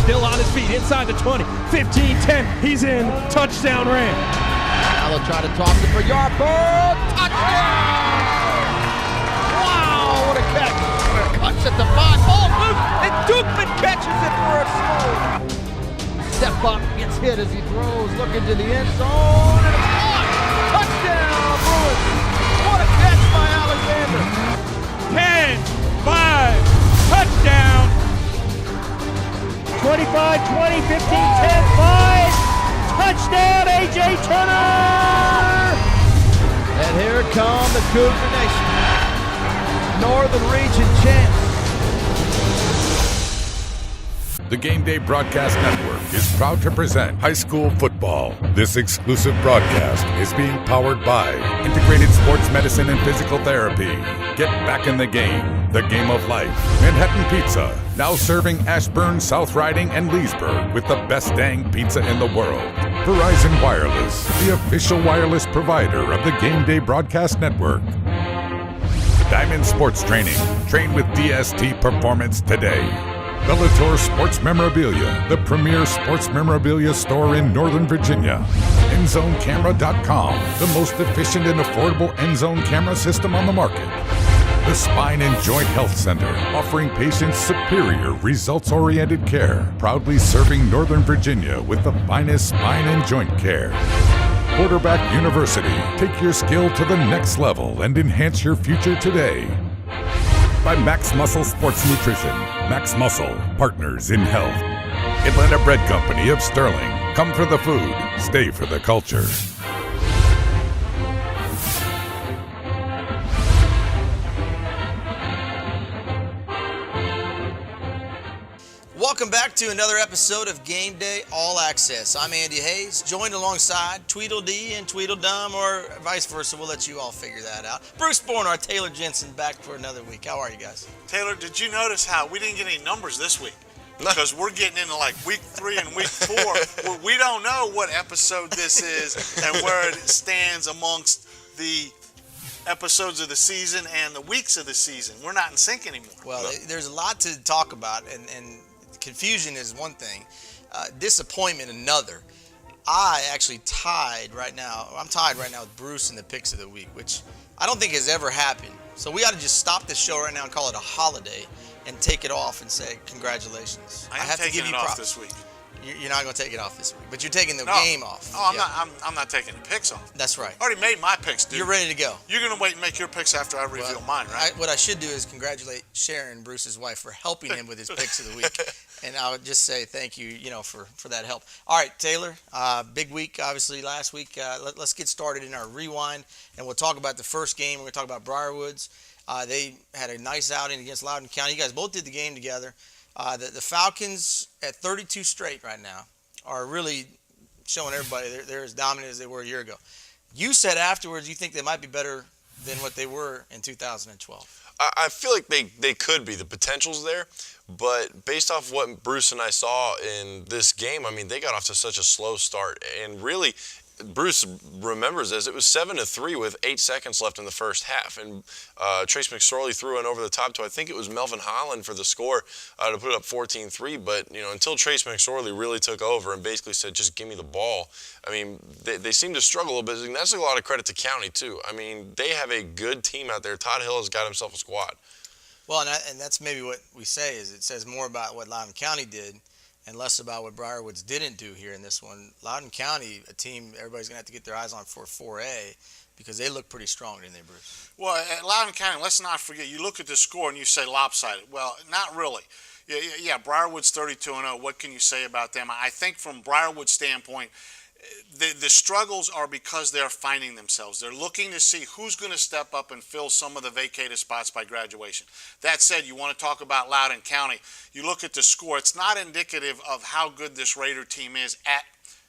still on his feet, inside the 20, 15, 10. He's in. Touchdown Ram. Now they'll try to toss it for Yarborough. Touchdown! Wow, what a catch. Cuts at the 5. Ball loose, and Dukeman catches it for a score. Step up, gets hit as he throws, looking to the end zone, and it's caught. Touchdown, Bruins. What a catch by Alexander. 10, 5, touchdown. 25, 20, 15, 10, 5. Touchdown, A.J. Turner. And here come the Cougar Nation. Northern Region champs. The Gameday Broadcast Network is proud to present high school football. This exclusive broadcast is being powered by Integrated Sports Medicine and Physical Therapy. Get back in the game of life. Manhattan Pizza, now serving Ashburn, South Riding, and Leesburg with the best dang pizza in the world. Verizon Wireless, the official wireless provider of the Gameday Broadcast Network. Diamond Sports Training, train with DST Performance today. Bellator Sports Memorabilia, the premier sports memorabilia store in Northern Virginia. EndZoneCamera.com, the most efficient and affordable end zone camera system on the market. The Spine and Joint Health Center, offering patients superior, results-oriented care, proudly serving Northern Virginia with the finest spine and joint care. Quarterback University, take your skill to the next level and enhance your future today. By Max Muscle Sports Nutrition. Max Muscle, partners in health. Atlanta Bread Company of Sterling. Come for the food, stay for the culture. Welcome back to another episode of Gameday All-Access. I'm Andy Hayes, joined alongside Tweedledee and Tweedledum, or vice versa. We'll let you all figure that out. Bruce Bornarth, Taylor Jensen, back for another week. How are you guys? Taylor, did you notice how we didn't get any numbers this week? Because we're getting into like week 3 and week 4 where we don't know what episode this is and where it stands amongst the episodes of the season and the weeks of the season. We're not in sync anymore. Well, there's a lot to talk about, and confusion is one thing, disappointment another. I'm tied right now with Bruce in the picks of the week, which I don't think has ever happened. So we ought to just stop this show right now and call it a holiday and take it off and say congratulations. I have to give you props this week. You're not going to take it off this week, but you're taking the game off. Oh, I'm not taking the picks off. That's right. I already made my picks, dude. You're ready to go. You're going to wait and make your picks after I reveal mine, right? What I should do is congratulate Sharon, Bruce's wife, for helping him with his picks of the week. And I would just say thank you, for that help. All right, Taylor, big week, obviously, last week. Let's get started in our rewind, and we'll talk about the first game. We're going to talk about Briarwoods. They had a nice outing against Loudoun County. You guys both did the game together. The Falcons at 32 straight right now are really showing everybody they're as dominant as they were a year ago. You said afterwards you think they might be better than what they were in 2012. I feel like they could be. The potential's there, but based off what Bruce and I saw in this game, I mean, they got off to such a slow start, and really, Bruce remembers this. It was 7-3 with 8 seconds left in the first half, and Trace McSorley threw in over the top to, I think it was Melvin Holland for the score to put it up 14-3. But until Trace McSorley really took over and basically said, "Just give me the ball," I mean, they seem to struggle a little bit. And that's a lot of credit to County too. I mean, they have a good team out there. Todd Hill has got himself a squad. Well, and that's maybe what we say is it says more about what Loudoun County did and less about what Briarwoods didn't do here in this one. Loudoun County, a team everybody's going to have to get their eyes on for 4A because they look pretty strong, didn't they, Bruce? Well, at Loudoun County, let's not forget, you look at the score and you say lopsided. Well, not really. Yeah, Briarwood's 32-0. What can you say about them? I think from Briarwood's standpoint, the struggles are because they're finding themselves. They're looking to see who's going to step up and fill some of the vacated spots by graduation. That said, you want to talk about Loudoun County. You look at the score. It's not indicative of how good this Raider team is at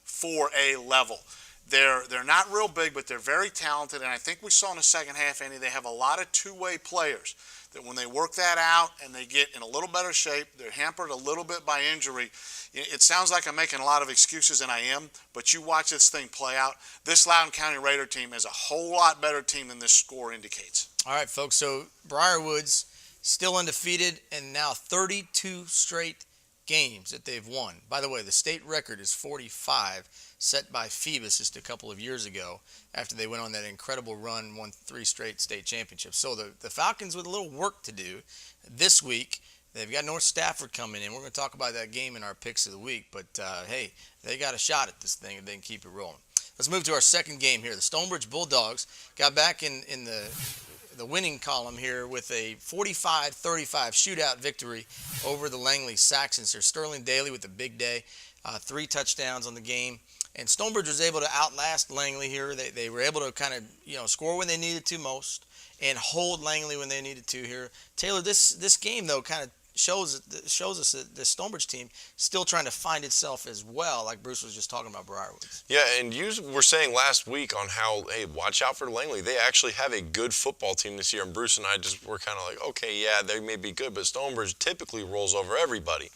4A level. They're not real big, but they're very talented, and I think we saw in the second half, Andy, they have a lot of two-way players that when they work that out and they get in a little better shape, they're hampered a little bit by injury. It sounds like I'm making a lot of excuses, and I am, but you watch this thing play out. This Loudoun County Raider team is a whole lot better team than this score indicates. All right, folks, so Briarwoods still undefeated and now 32 straight games that they've won. By the way, the state record is 45, set by Phoebus just a couple of years ago after they went on that incredible run, won 3 straight state championships. So the Falcons with a little work to do this week. They've got North Stafford coming in. We're going to talk about that game in our picks of the week. But, hey, they got a shot at this thing if they can keep it rolling. Let's move to our second game here. The Stonebridge Bulldogs got back in the winning column here with a 45-35 shootout victory over the Langley Saxons here. Sterling Daly with a big day, 3 touchdowns on the game. And Stonebridge was able to outlast Langley here. They were able to kind of, score when they needed to most and hold Langley when they needed to here. Taylor, this game, though, kind of shows us that the Stonebridge team still trying to find itself as well, like Bruce was just talking about Briarwoods. Yeah, and you were saying last week on how, hey, watch out for Langley. They actually have a good football team this year, and Bruce and I just were kind of like, okay, yeah, they may be good, but Stonebridge typically rolls over everybody.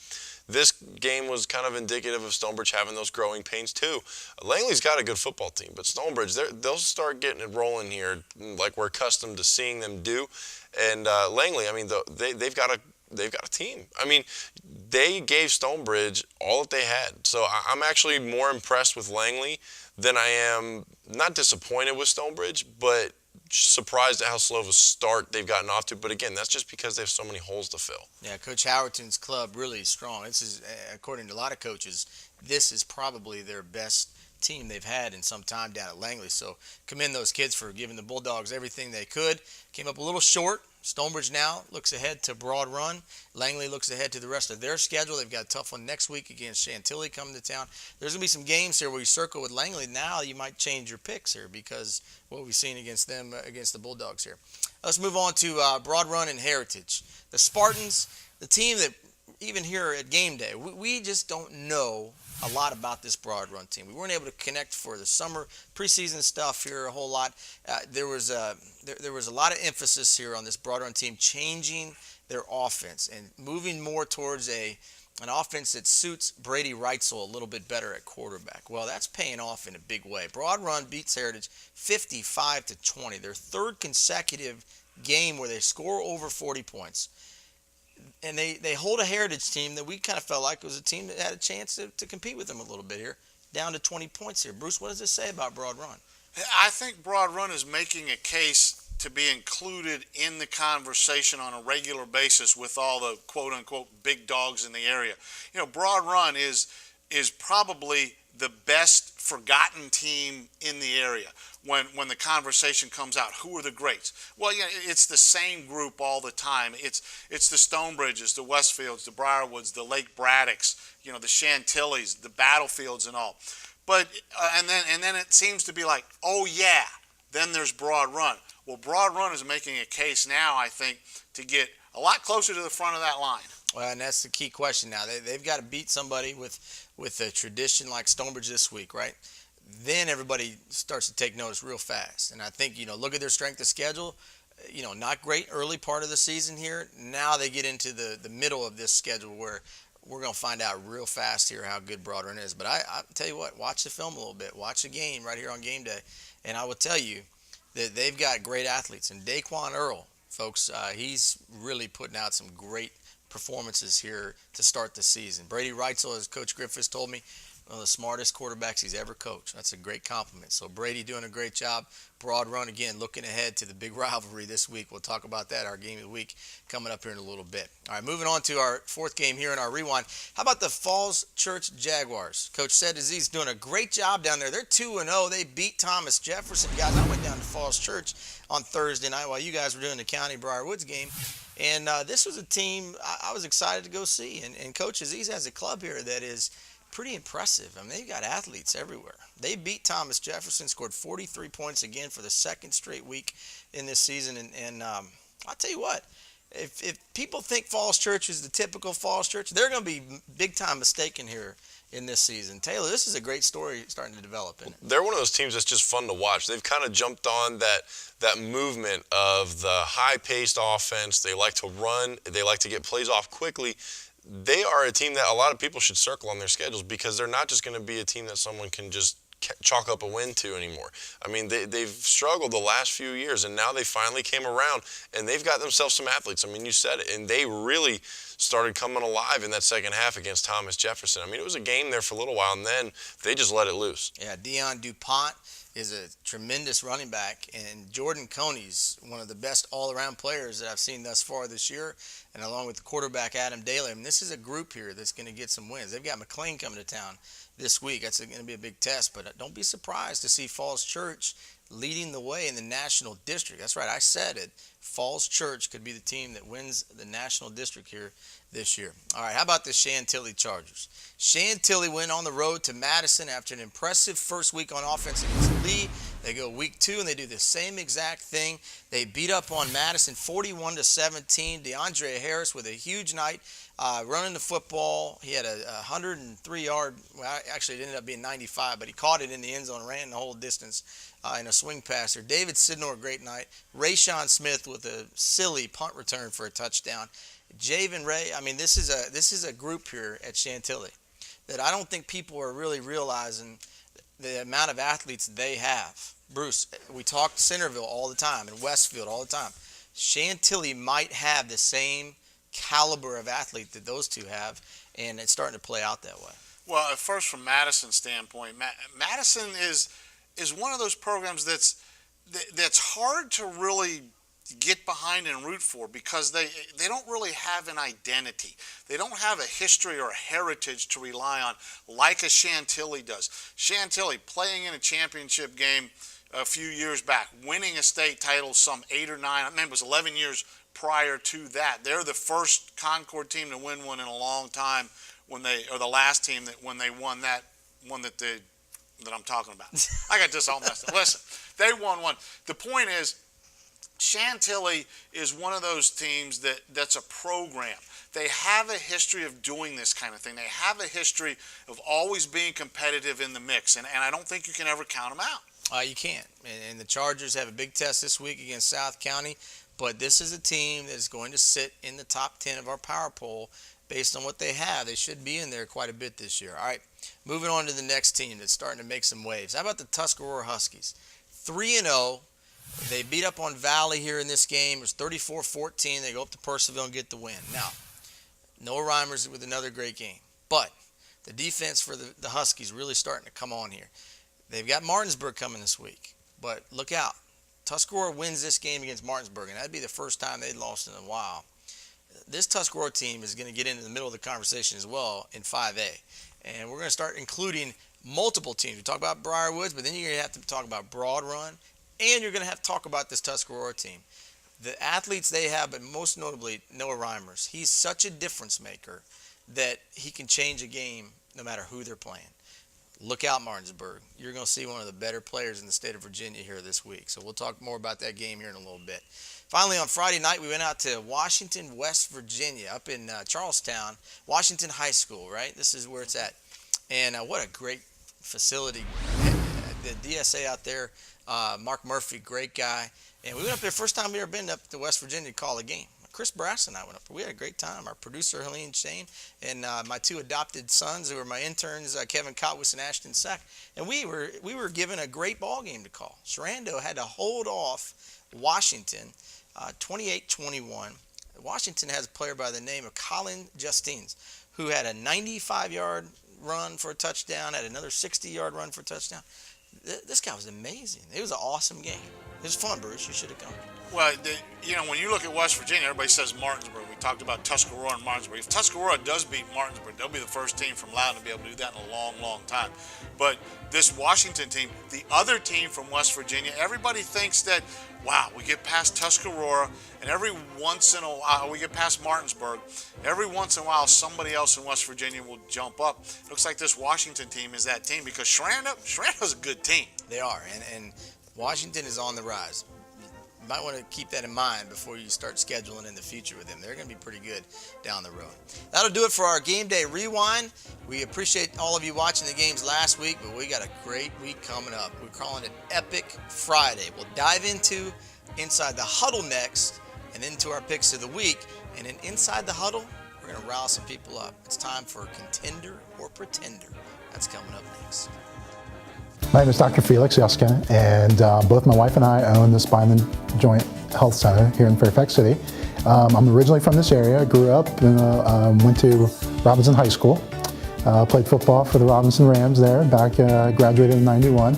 This game was kind of indicative of Stonebridge having those growing pains too. Langley's got a good football team, but Stonebridge, they'll start getting it rolling here like we're accustomed to seeing them do. And Langley, I mean, they've got a team. I mean, they gave Stonebridge all that they had. So I'm actually more impressed with Langley than I am, not disappointed with Stonebridge, but surprised at how slow of a start they've gotten off to. But again, that's just because they have so many holes to fill. Yeah, Coach Howerton's club really strong. This is, according to a lot of coaches, this is probably their best team they've had in some time down at Langley. So commend those kids for giving the Bulldogs everything they could. Came up a little short. Stonebridge now looks ahead to Broad Run. Langley looks ahead to the rest of their schedule. They've got a tough one next week against Chantilly coming to town. There's going to be some games here where you circle with Langley. Now you might change your picks here because what we've seen against them, against the Bulldogs here. Let's move on to Broad Run and Heritage. The Spartans, the team that even here at Game Day, we just don't know a lot about this Broad Run team. We weren't able to connect for the summer preseason stuff here a whole lot. There was a lot of emphasis here on this Broad Run team changing their offense and moving more towards an offense that suits Brady Reitzel a little bit better at quarterback. Well, that's paying off in a big way. Broad Run beats Heritage 55-20. Their third consecutive game where they score over 40 points. And they hold a Heritage team that we kind of felt like was a team that had a chance to compete with them a little bit here, down to 20 points here. Bruce, what does this say about Broad Run? I think Broad Run is making a case to be included in the conversation on a regular basis with all the quote-unquote big dogs in the area. Broad Run is probably the best forgotten team in the area when the conversation comes out. Who are the greats? Well, it's the same group all the time. It's the Stonebridges, the Westfields, the Briarwoods, the Lake Braddocks, the Chantillys, the Battlefields and all. But and then it seems to be like, oh yeah, then there's Broad Run. Well, Broad Run is making a case now, I think, to get a lot closer to the front of that line. Well, and that's the key question now. They've got to beat somebody with a tradition like Stonebridge this week, right? Then everybody starts to take notice real fast. And I think, look at their strength of schedule. Not great early part of the season here. Now they get into the middle of this schedule where we're going to find out real fast here how good Broad Run is. But I tell you what, watch the film a little bit. Watch the game right here on Game Day. And I will tell you that they've got great athletes. And Daquan Earl, folks, he's really putting out some great performances here to start the season. Brady Reitzel, as Coach Griffiths told me, one of the smartest quarterbacks he's ever coached. That's a great compliment. So Brady doing a great job. Broad Run, again, looking ahead to the big rivalry this week. We'll talk about that, our game of the week, coming up here in a little bit. All right, moving on to our fourth game here in our rewind. How about the Falls Church Jaguars? Coach said he's doing a great job down there. They're 2-0. They beat Thomas Jefferson. Guys, I went down to Falls Church on Thursday night while you guys were doing the County Briarwoods game. And this was a team I was excited to go see. And Coach Aziz has a club here that is pretty impressive. I mean, they've got athletes everywhere. They beat Thomas Jefferson, scored 43 points again for the second straight week in this season. And I'll tell you what, if people think Falls Church is the typical Falls Church, they're going to be big-time mistaken here in this season. Taylor, this is a great story starting to develop, isn't it? They're one of those teams that's just fun to watch. They've kind of jumped on that movement of the high-paced offense. They like to run. They like to get plays off quickly. They are a team that a lot of people should circle on their schedules because they're not just going to be a team that someone can just chalk up a win to anymore. I mean, they've struggled the last few years, and now they finally came around, and they've got themselves some athletes. I mean, you said it, and they really started coming alive in that second half against Thomas Jefferson. I mean, it was a game there for a little while, and then they just let it loose. Yeah, Deion DuPont is a tremendous running back, and Jordan Coney's one of the best all-around players that I've seen thus far this year, and along with the quarterback Adam Daly. I mean, this is a group here that's going to get some wins. They've got McLean coming to town this week. That's going to be a big test, but don't be surprised to see Falls Church leading the way in the National District. That's right, I said it. Falls Church could be the team that wins the National District here this year. All right, how about the Chantilly Chargers? Chantilly went on the road to Madison after an impressive first week on offense against Lee. They go week 2 and they do the same exact thing. They beat up on Madison 41-17. DeAndre Harris with a huge night running the football. He had a 103-yard, well, actually it ended up being 95, but he caught it in the end zone, ran the whole distance in a swing passer. David Sidnor, great night. Rayshon Smith with a silly punt return for a touchdown. Javen Ray, I mean, this is a group here at Chantilly that I don't think people are really realizing the amount of athletes they have. Bruce, we talk Centerville all the time and Westfield all the time. Chantilly might have the same caliber of athlete that those two have, and it's starting to play out that way. Well, at first, from Madison's standpoint, Madison is one of those programs that's hard to really get behind and root for because they don't really have an identity. They don't have a history or a heritage to rely on like a Chantilly does. Chantilly playing in a championship game a few years back, winning a state title some 8 or 9, I mean it was 11 years prior to that. They're the first Concord team to win one in a long time or the last team that when they won that one that I'm talking about. I got this all messed up. Listen, they won one. The point is, Chantilly is one of those teams that's a program. They have a history of doing this kind of thing. They have a history of always being competitive in the mix, and I don't think you can ever count them out. You can't. And the Chargers have a big test this week against South County, but this is a team that is going to sit in the top 10 of our power poll based on what they have. They should be in there quite a bit this year. All right, moving on to the next team that's starting to make some waves. How about the Tuscarora Huskies? 3-0. They beat up on Valley here in this game. It was 34-14. They go up to Purcellville and get the win. Now, Noah Reimers with another great game. But the defense for the Huskies really starting to come on here. They've got Martinsburg coming this week. But look out. Tuscarora wins this game against Martinsburg, and that'd be the first time they'd lost in a while. This Tuscarora team is going to get into the middle of the conversation as well in 5A. And we're going to start including multiple teams. We talk about Briarwoods, but then you're going to have to talk about Broad Run. And you're going to have to talk about this Tuscarora team. The athletes they have, but most notably Noah Reimers. He's such a difference maker that he can change a game no matter who they're playing. Look out, Martinsburg. You're going to see one of the better players in the state of Virginia here this week. So we'll talk more about that game here in a little bit. Finally, on Friday night, we went out to Washington, West Virginia, up in Charlestown, Washington High School, right? This is where it's at. And what a great facility. The DSA out there, Mark Murphy, great guy. And we went up there, first time we ever been up to West Virginia to call a game. Chris Brass and I went up there. We had a great time. Our producer, Helene Shane, and my 2 adopted sons, who were my interns, Kevin Cotwis and Ashton Sack. And we were given a great ball game to call. Sharando had to hold off Washington 28-21. Washington has a player by the name of Colin Justines, who had a 95-yard run for a touchdown, had another 60-yard run for a touchdown. This guy was amazing. It was an awesome game. It was fun, Bruce. You should have come. Well, when you look at West Virginia, everybody says Martinsburg. We talked about Tuscarora and Martinsburg. If Tuscarora does beat Martinsburg, they'll be the first team from Loudon to be able to do that in a long, long time. But this Washington team, the other team from West Virginia, everybody thinks that, wow, we get past Tuscarora, and every once in a while, we get past Martinsburg, every once in a while, somebody else in West Virginia will jump up. It looks like this Washington team is that team because Sharanda's a good team. They are, and Washington is on the rise. You might want to keep that in mind before you start scheduling in the future with them. They're going to be pretty good down the road. That'll do it for our Game Day Rewind. We appreciate all of you watching the games last week, but we got a great week coming up. We're calling it Epic Friday. We'll dive into Inside the Huddle next and into our picks of the week. And then Inside the Huddle, we're going to rile some people up. It's time for Contender or Pretender. That's coming up next. My name is Dr. Felix Yuskin, and both my wife and I own the Spine and Joint Health Center here in Fairfax City. I'm originally from this area. I grew up and went to Robinson High School. Played football for the Robinson Rams there, graduated in '91.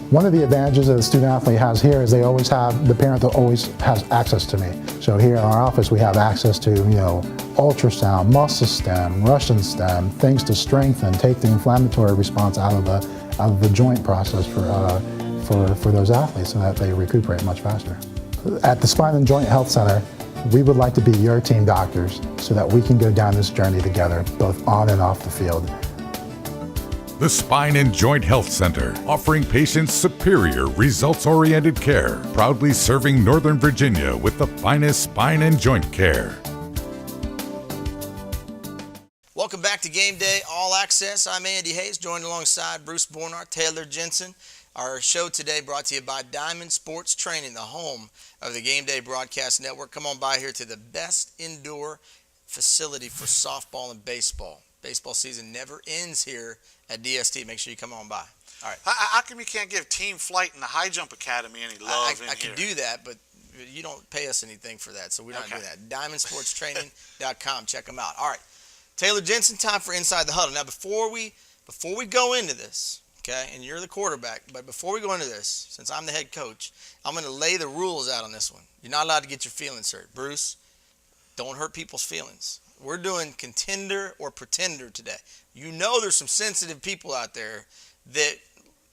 One of the advantages that a student athlete has here is they always have, the parent that always has access to me. So here in our office we have access to, ultrasound, muscle stem, Russian stem, things to strengthen, take the inflammatory response out of the joint process for those athletes so that they recuperate much faster. At the Spine and Joint Health Center, we would like to be your team doctors so that we can go down this journey together, both on and off the field. The Spine and Joint Health Center, offering patients superior, results-oriented care, proudly serving Northern Virginia with the finest spine and joint care. Welcome back to Game Day All-Access. I'm Andy Hayes, joined alongside Bruce Bornarth, Taylor Jensen. Our show today brought to you by Diamond Sports Training, the home of the Gameday Broadcast Network. Come on by here to the best indoor facility for softball and baseball. Baseball season never ends here at DST. Make sure you come on by. All right. How come you can't give Team Flight and the High Jump Academy any love in here? I can do that, but you don't pay us anything for that, so we're not doing that. DiamondSportsTraining.com. Check them out. All right. Taylor Jensen, time for Inside the Huddle. Now, before we go into this, okay, and you're the quarterback, but before we go into this, since I'm the head coach, I'm going to lay the rules out on this one. You're not allowed to get your feelings hurt. Bruce, don't hurt people's feelings. We're doing contender or pretender today. You know there's some sensitive people out there that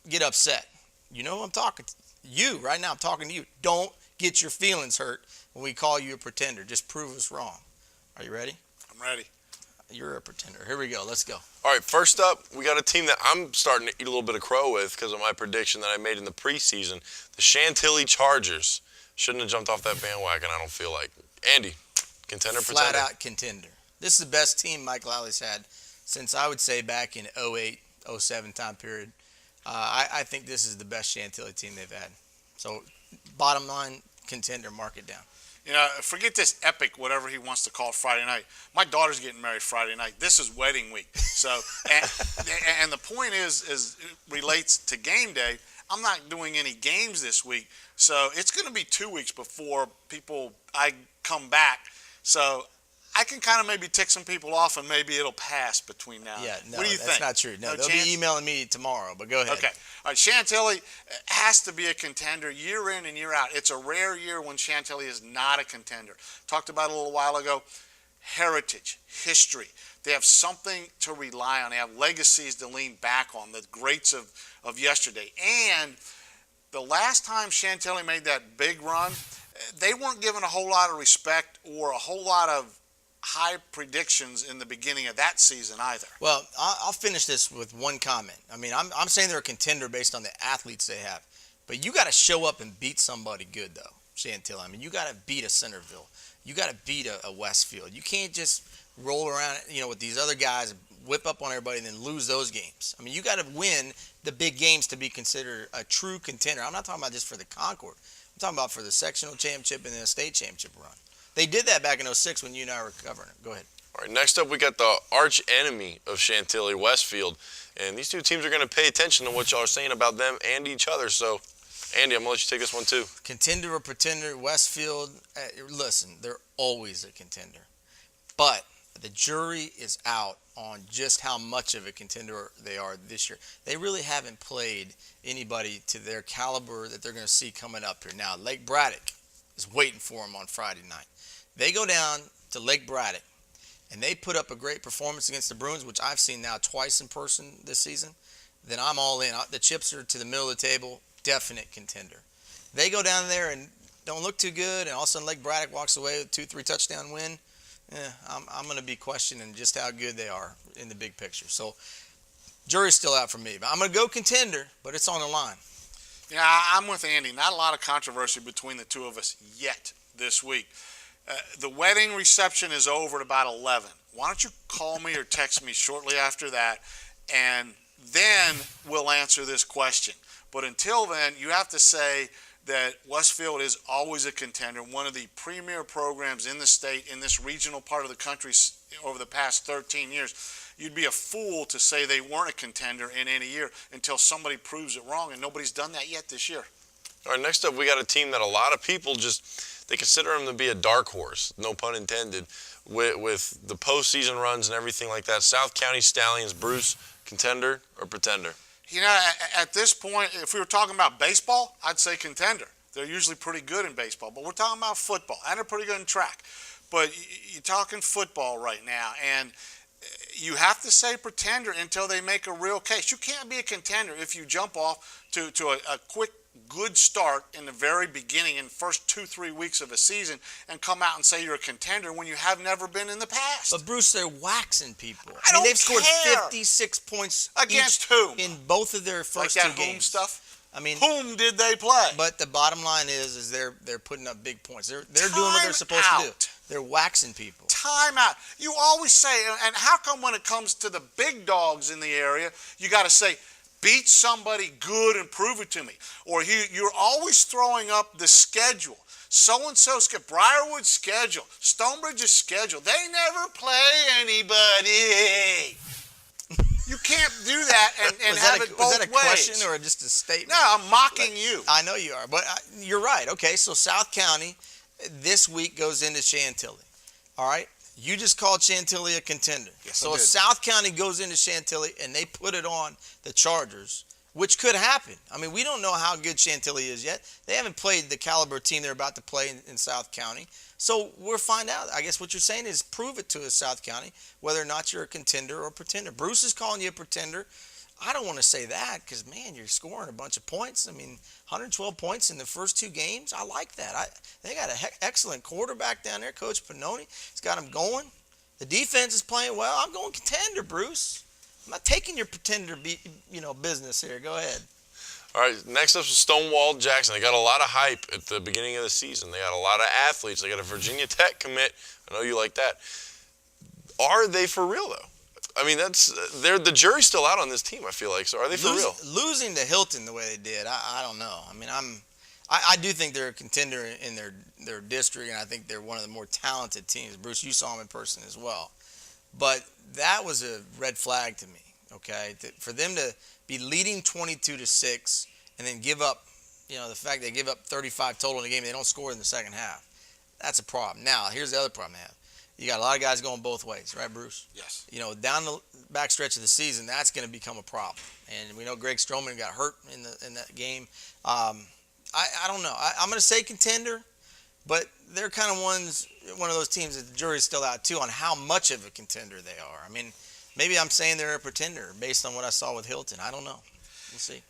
get upset. You know I'm talking to you right now. I'm talking to you. Don't get your feelings hurt when we call you a pretender. Just prove us wrong. Are you ready? I'm ready. You're a pretender. Here we go. Let's go. All right, first up, we got a team that I'm starting to eat a little bit of crow with because of my prediction that I made in the preseason. The Chantilly Chargers. Shouldn't have jumped off that bandwagon, I don't feel like. Andy, contender, pretender? Flat out contender. This is the best team Mike Lally had since I would say back in 08, 07 time period. I think this is the best Chantilly team they've had. So bottom line, contender, mark it down. Forget this epic, whatever he wants to call it, Friday night. My daughter's getting married Friday night. This is wedding week. So, and the point is it relates to game day. I'm not doing any games this week. So it's going to be 2 weeks before I come back. So I can kind of maybe tick some people off and maybe it'll pass between now and then. No, what do you that's think? not true. No, they'll chance? be emailing me tomorrow, but go ahead. Okay. All right, Chantilly has to be a contender year in and year out. It's a rare year when Chantilly is not a contender. Talked about it a little while ago. Heritage, history. They have something to rely on. They have legacies to lean back on, the greats of yesterday. And the last time Chantilly made that big run, they weren't given a whole lot of respect or a whole lot of high predictions in the beginning of that season either. Well, I'll finish this with one comment. I mean, I'm saying they're a contender based on the athletes they have. But you got to show up and beat somebody good, though, Chantilly. I mean, you got to beat a Centerville. You got to beat a Westfield. You can't just roll around, with these other guys, whip up on everybody, and then lose those games. I mean, you got to win the big games to be considered a true contender. I'm not talking about just for the Concord. I'm talking about for the sectional championship and the state championship run. They did that back in 06 when you and I were covering it. Go ahead. All right, next up we got the arch enemy of Chantilly, Westfield. And these two teams are going to pay attention to what y'all are saying about them and each other. So, Andy, I'm going to let you take this one too. Contender or pretender, Westfield, listen, they're always a contender. But the jury is out on just how much of a contender they are this year. They really haven't played anybody to their caliber that they're going to see coming up here. Now, Lake Braddock is waiting for them on Friday night. They go down to Lake Braddock, and they put up a great performance against the Bruins, which I've seen now twice in person this season. Then I'm all in. The chips are to the middle of the table, definite contender. They go down there and don't look too good, and all of a sudden Lake Braddock walks away with 2-3 touchdown win. I'm going to be questioning just how good they are in the big picture. So jury's still out for me. But I'm going to go contender, but it's on the line. Yeah, I'm with Andy. Not a lot of controversy between the two of us yet this week. The wedding reception is over at about 11. Why don't you call me or text me shortly after that, and then we'll answer this question. But until then, you have to say that Westfield is always a contender, one of the premier programs in the state, in this regional part of the country over the past 13 years. you'd be a fool to say they weren't a contender in any year until somebody proves it wrong, and nobody's done that yet this year. All right, next up, we got a team that a lot of people they consider them to be a dark horse, no pun intended, with the postseason runs and everything like that. South County Stallions, Bruce, contender or pretender? You know, at this point, if we were talking about baseball, I'd say contender. They're usually pretty good in baseball, but we're talking about football, and they're pretty good in track. But you're talking football right now, and you have to say pretender until they make a real case. You can't be a contender if you jump off to a quick, good start in the very beginning, in the first 2-3 weeks of a season, and come out and say you're a contender when you have never been in the past. But Bruce, they're waxing people. I mean, they've scored care. 56 points Against each whom? in both of their first like two that games. home stuff. I mean, whom did they play? But the bottom line is they're putting up big points. They're doing what they're supposed to do. They're waxing people. Time out. You always say, and how come when it comes to the big dogs in the area, you got to say, beat somebody good and prove it to me. Or you're always throwing up the schedule. So-and-so's Briarwood's schedule, Stonebridge's schedule. They never play anybody. You can't do that and have it both ways. Was that a question or just a statement? No, I'm mocking you. I know you are, but you're right. Okay, so South County this week goes into Chantilly. All right? You just called Chantilly a contender. Yes, so I if did. South County goes into Chantilly and they put it on the Chargers, which could happen. I mean, we don't know how good Chantilly is yet. They haven't played the caliber team they're about to play in South County. So we'll find out. I guess what you're saying is prove it to us, South County, whether or not you're a contender or pretender. Bruce is calling you a pretender. I don't want to say that because, man, you're scoring a bunch of points. I mean, 112 points in the first two games. I like that. They got an excellent quarterback down there, Coach Pannoni. He's got them going. The defense is playing well. I'm going contender, Bruce. I'm not taking your pretender business here. Go ahead. All right, next up is Stonewall Jackson. They got a lot of hype at the beginning of the season. They got a lot of athletes. They got a Virginia Tech commit. I know you like that. Are they for real, though? I mean, the jury's still out on this team, I feel like. So are they for real? Losing to Hilton the way they did, I don't know. I mean, I do think they're a contender in their district, and I think they're one of the more talented teams. Bruce, you saw them in person as well. But that was a red flag to me, okay? For them to be leading 22-6 and then give up, the fact they give up 35 total in the game, they don't score in the second half. That's a problem. Now, here's the other problem they have. You got a lot of guys going both ways, right, Bruce? Yes. Down the back stretch of the season, that's going to become a problem. And we know Greg Stroman got hurt in that game. I don't know. I'm going to say contender, but they're kind of one of those teams that the jury's still out too on how much of a contender they are. I mean, maybe I'm saying they're a pretender based on what I saw with Hilton. I don't know. We'll see.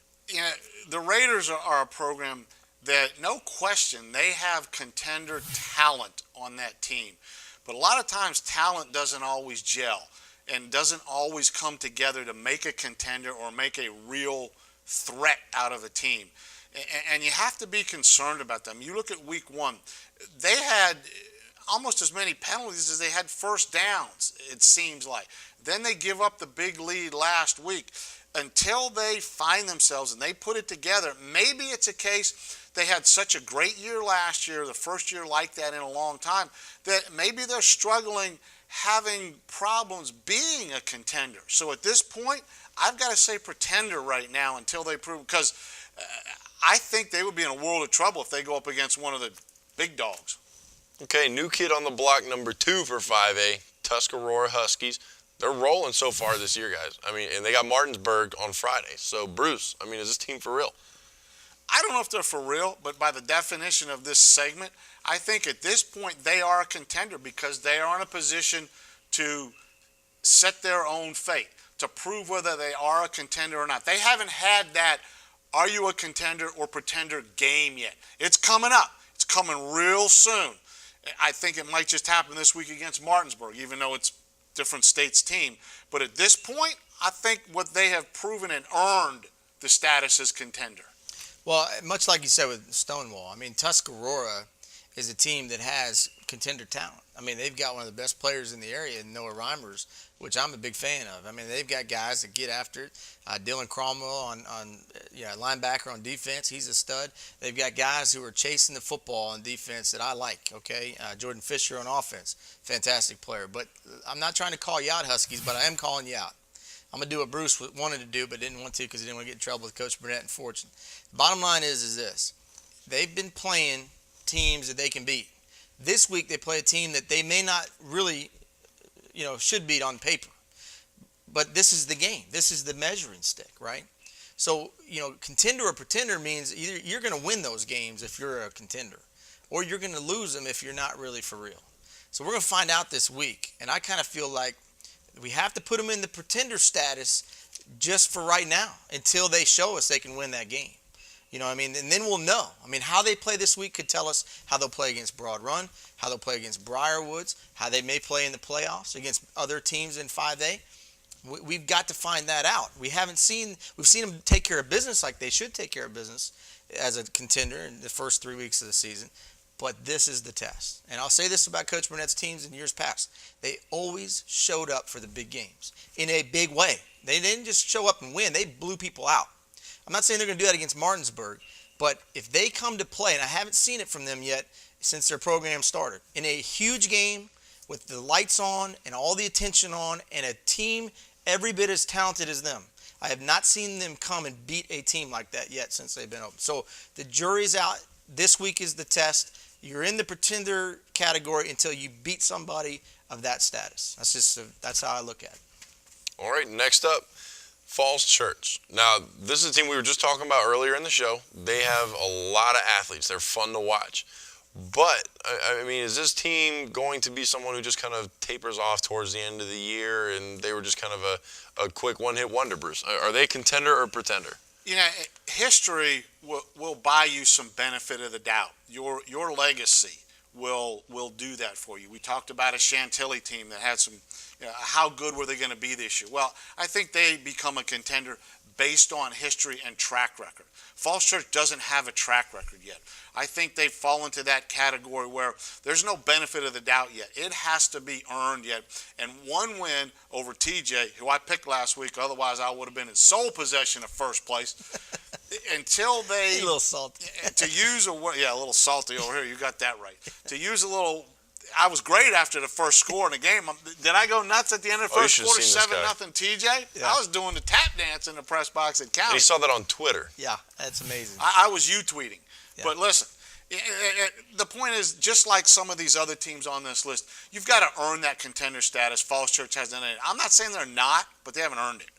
The Raiders are a program that, no question, they have contender talent on that team. But a lot of times talent doesn't always gel and doesn't always come together to make a contender or make a real threat out of a team. And you have to be concerned about them. You look at week 1, they had almost as many penalties as they had first downs, it seems like. Then they give up the big lead last week. Until they find themselves and they put it together, maybe it's a case they had such a great year last year, the first year like that in a long time, that maybe they're struggling, having problems being a contender. So at this point, I've got to say pretender right now until they prove, because I think they would be in a world of trouble if they go up against one of the big dogs. Okay, new kid on the block, number 2 for 5A, Tuscarora Huskies. They're rolling so far this year, guys. I mean, and they got Martinsburg on Friday. So, Bruce, I mean, is this team for real? I don't know if they're for real, but by the definition of this segment, I think at this point they are a contender because they are in a position to set their own fate, to prove whether they are a contender or not. They haven't had that are you a contender or pretender game yet. It's coming up. It's coming real soon. I think it might just happen this week against Martinsburg, even though it's different state's team. But at this point, I think what they have proven and earned the status as contender. Well, much like you said with Stonewall, I mean, Tuscarora is a team that has contender talent. I mean, they've got one of the best players in the area, Noah Reimers, which I'm a big fan of. I mean, they've got guys that get after it. Dylan Cromwell on linebacker on defense, he's a stud. They've got guys who are chasing the football on defense that I like, okay? Jordan Fisher on offense, fantastic player. But I'm not trying to call you out, Huskies, but I am calling you out. I'm going to do what Bruce wanted to do but didn't want to because he didn't want to get in trouble with Coach Burnett and Fortune. The bottom line is this. They've been playing teams that they can beat. This week they play a team that they may not really, should beat on paper. But this is the game. This is the measuring stick, right? So, contender or pretender means either you're going to win those games if you're a contender, or you're going to lose them if you're not really for real. So we're going to find out this week, and I kind of feel like we have to put them in the pretender status just for right now until they show us they can win that game. You know what I mean? And then we'll know. I mean, how they play this week could tell us how they'll play against Broad Run, how they'll play against Briarwoods, how they may play in the playoffs against other teams in 5A. We've got to find that out. We've seen them take care of business like they should take care of business as a contender in the first 3 weeks of the season. But this is the test. And I'll say this about Coach Burnett's teams in years past. They always showed up for the big games in a big way. They didn't just show up and win. They blew people out. I'm not saying they're going to do that against Martinsburg, but if they come to play, and I haven't seen it from them yet since their program started, in a huge game with the lights on and all the attention on and a team every bit as talented as them, I have not seen them come and beat a team like that yet since they've been open. So the jury's out. This week is the test. You're in the pretender category until you beat somebody of that status. That's how I look at it. All right, next up, Falls Church. Now, this is a team we were just talking about earlier in the show. They have a lot of athletes. They're fun to watch. But, I mean, is this team going to be someone who just kind of tapers off towards the end of the year and they were just kind of a quick one-hit wonder, Bruce? Are they contender or pretender? History will buy you some benefit of the doubt. Your legacy will do that for you. We talked about a Chantilly team that had some, how good were they going to be this year? Well, I think they become a contender based on history and track record. Falls Church doesn't have a track record yet. I think they fall into that category where there's no benefit of the doubt yet. It has to be earned yet. And one win over TJ, who I picked last week, otherwise I would have been in sole possession of first place. Until they... A little salty. To use a little salty over here. You got that right. To use a little... I was great after the first score in the game. Did I go nuts at the end of the first quarter? 7-0 TJ? Yeah. I was doing the tap dance in the press box at County. You saw that on Twitter. Yeah, that's amazing. I was tweeting. Yeah. But listen, the point is, just like some of these other teams on this list, you've got to earn that contender status. Falls Church has done it. I'm not saying they're not, but they haven't earned it.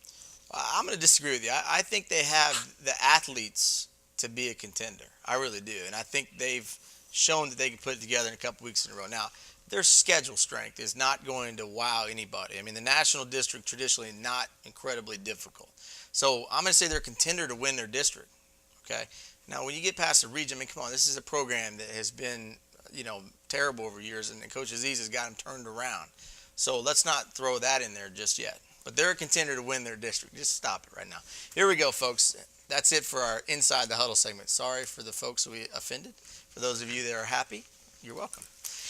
I'm going to disagree with you. I think they have the athletes to be a contender. I really do. And I think they've shown that they can put it together in a couple weeks in a row. Now, their schedule strength is not going to wow anybody. I mean, the National District traditionally not incredibly difficult. So I'm going to say they're a contender to win their district. Okay. Now, when you get past the region, I mean, come on, this is a program that has been, terrible over years, and Coach Aziz has got them turned around. So let's not throw that in there just yet. But they're a contender to win their district. Just stop it right now. Here we go, folks. That's it for our Inside the Huddle segment. Sorry for the folks we offended. For those of you that are happy, you're welcome.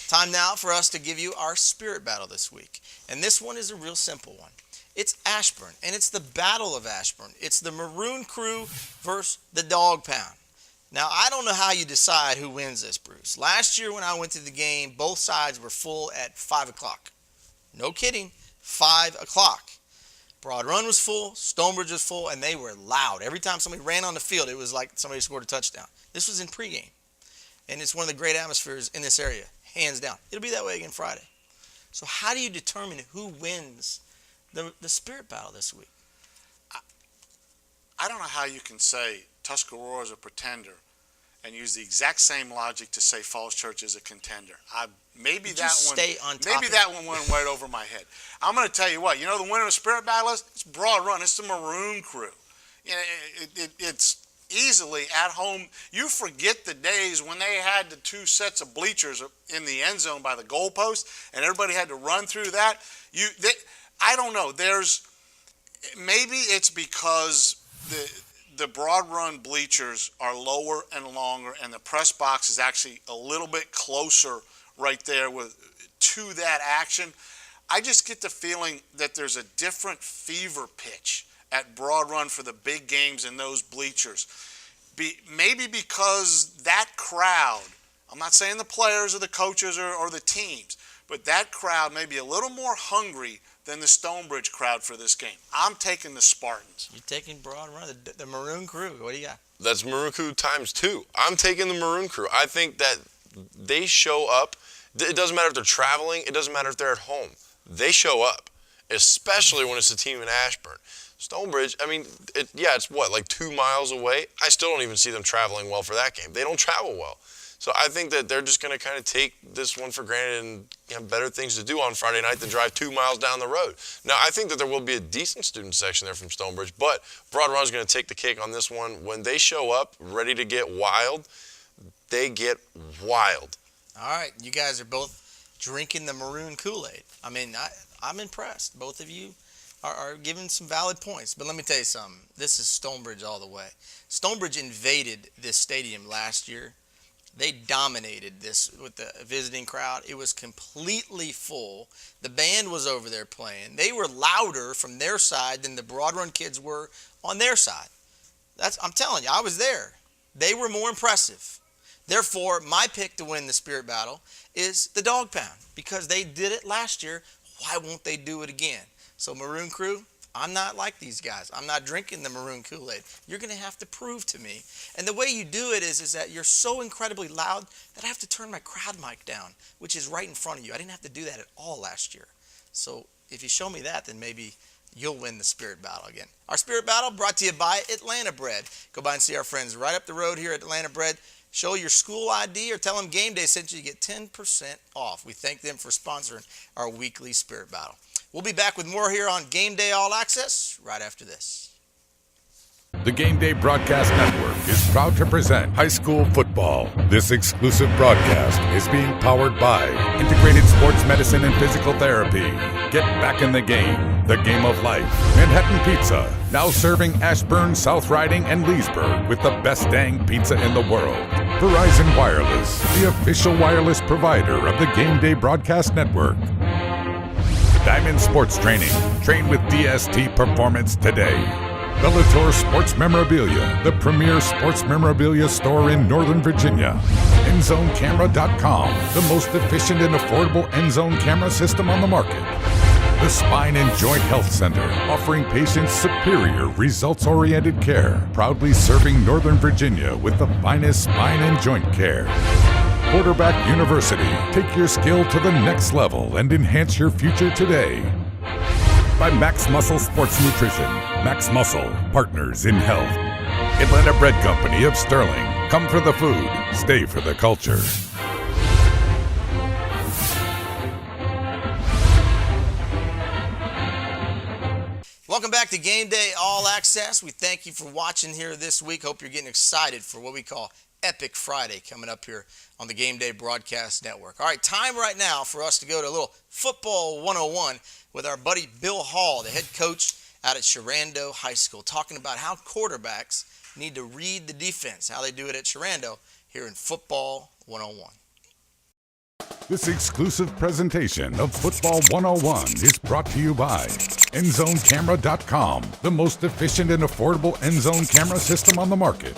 Time now for us to give you our spirit battle this week. And this one is a real simple one. It's Ashburn, and it's the Battle of Ashburn. It's the Maroon Crew versus the Dog Pound. Now, I don't know how you decide who wins this, Bruce. Last year when I went to the game, both sides were full at 5 o'clock. No kidding, 5 o'clock. Broad Run was full, Stonebridge was full, and they were loud. Every time somebody ran on the field, it was like somebody scored a touchdown. This was in pregame. And it's one of the great atmospheres in this area, hands down. It'll be that way again Friday. So how do you determine who wins the spirit battle this week? I don't know how you can say Tuscarora is a pretender and use the exact same logic to say Falls Church is a contender. Maybe that one went right over my head. I'm going to tell you what. You know the winner of the spirit battle is? It's Broad Run. It's the Maroon Crew. It's easily at home. You forget the days when they had the two sets of bleachers in the end zone by the goalpost, and everybody had to run through that. I don't know. Maybe it's because the broad run bleachers are lower and longer, and the press box is actually a little bit closer right there to that action. I just get the feeling that there's a different fever pitch at broad run for the big games in those bleachers. Maybe because that crowd, I'm not saying the players or the coaches or the teams, but that crowd may be a little more hungry than the Stonebridge crowd for this game. I'm taking the Spartans. You're taking broad run, the Maroon Crew. What do you got? That's Maroon Crew times 2. I'm taking the Maroon Crew. I think that they show up. It doesn't matter if they're traveling. It doesn't matter if they're at home. They show up, especially when it's a team in Ashburn. Stonebridge, I mean, it's what, like 2 miles away? I still don't even see them traveling well for that game. They don't travel well. So I think that they're just going to kind of take this one for granted and have better things to do on Friday night than drive 2 miles down the road. Now, I think that there will be a decent student section there from Stonebridge, but Broad Run is going to take the cake on this one. When they show up ready to get wild, they get wild. All right, you guys are both drinking the Maroon Kool-Aid. I mean, I'm impressed. Both of you are giving some valid points. But let me tell you something. This is Stonebridge all the way. Stonebridge invaded this stadium last year. They dominated this with the visiting crowd. It was completely full. The band was over there playing. They were louder from their side than the Broad Run kids were on their side. I'm telling you, I was there. They were more impressive. Therefore, my pick to win the Spirit Battle is the Dog Pound, because they did it last year. Why won't they do it again? So Maroon Crew, I'm not like these guys. I'm not drinking the Maroon Kool-Aid. You're going to have to prove to me. And the way you do it is that you're so incredibly loud that I have to turn my crowd mic down, which is right in front of you. I didn't have to do that at all last year. So if you show me that, then maybe you'll win the Spirit Battle again. Our Spirit Battle brought to you by Atlanta Bread. Go by and see our friends right up the road here at Atlanta Bread. Show your school ID or tell them Game Day sent you to get 10% off. We thank them for sponsoring our weekly Spirit Battle. We'll be back with more here on Gameday All-Access right after this. The Gameday Broadcast Network is proud to present high school football. This exclusive broadcast is being powered by Integrated Sports Medicine and Physical Therapy. Get back in the game of life. Manhattan Pizza, now serving Ashburn, South Riding, and Leesburg with the best dang pizza in the world. Verizon Wireless, the official wireless provider of the Gameday Broadcast Network. Diamond Sports Training. Train with DST Performance today. Bellator Sports Memorabilia, the premier sports memorabilia store in Northern Virginia. EndZoneCamera.com, the most efficient and affordable EndZone camera system on the market. The Spine and Joint Health Center, offering patients superior, results-oriented care. Proudly serving Northern Virginia with the finest spine and joint care. Quarterback University. Take your skill to the next level and enhance your future today. By Max Muscle Sports Nutrition. Max Muscle, partners in health. Atlanta Bread Company of Sterling. Come for the food, stay for the culture. Welcome back to Gameday All-Access. We thank you for watching here this week. Hope you're getting excited for what we call Epic Friday coming up here on the Gameday Broadcast Network. All right, time right now for us to go to a little Football 101 with our buddy Bill Hall, the head coach out at Sharando High School, talking about how quarterbacks need to read the defense, how they do it at Sharando here in Football 101. This exclusive presentation of Football 101 is brought to you by EndZoneCamera.com, the most efficient and affordable EndZone camera system on the market.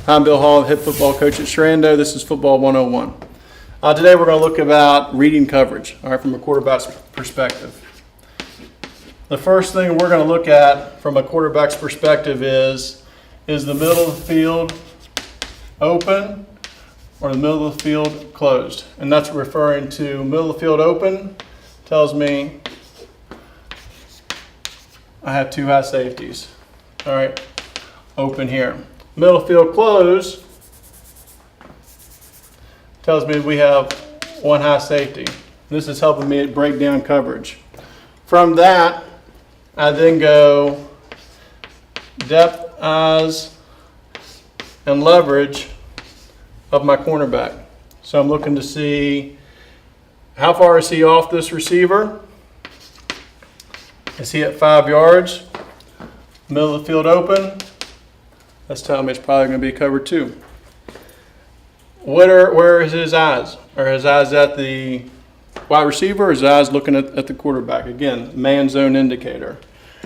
I'm Bill Hall, head football coach at Sharando. This is Football 101. Today we're going to look about reading coverage, all right, from a quarterback's perspective. The first thing we're going to look at from a quarterback's perspective is the middle of the field open or the middle of the field closed? And that's referring to middle of the field open tells me I have two high safeties. All right, open here. Middle of field closed tells me we have one high safety. This is helping me break down coverage. From that, I then go depth, eyes, and leverage of my cornerback. So I'm looking to see how far is he off this receiver, Is he at 5 yards? Middle of the field open? That's telling me it's probably going to be cover 2. Where is his eyes? Are his eyes at the wide receiver or his eyes looking at the quarterback? Again, man zone indicator.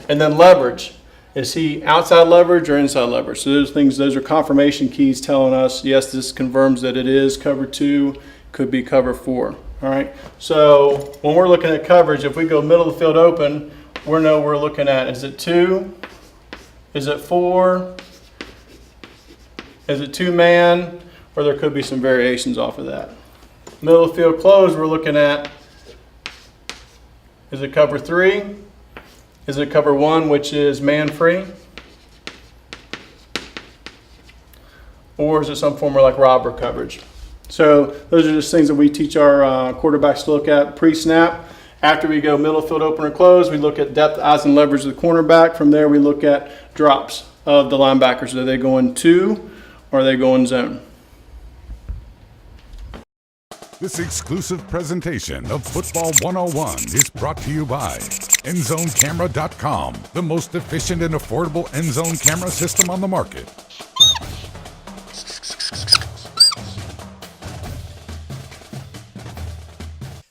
And then leverage. Is he outside leverage or inside leverage? So those are confirmation keys telling us, yes, this confirms that it is cover 2, could be cover 4. All right. So when we're looking at coverage, if we go middle of the field open, we're looking at, is it 2? Is it 4? Is it 2-man? Or there could be some variations off of that. Middle of the field closed, we're looking at, is it cover 3? Is it cover 1, which is man free? Or is it some form of like robber coverage? So those are just things that we teach our quarterbacks to look at pre-snap. After we go middle field open or close, we look at depth, eyes, and leverage of the cornerback. From there, we look at drops of the linebackers. Are they going 2 or are they going zone? This exclusive presentation of Football 101 is brought to you by EndZoneCamera.com, the most efficient and affordable end zone camera system on the market.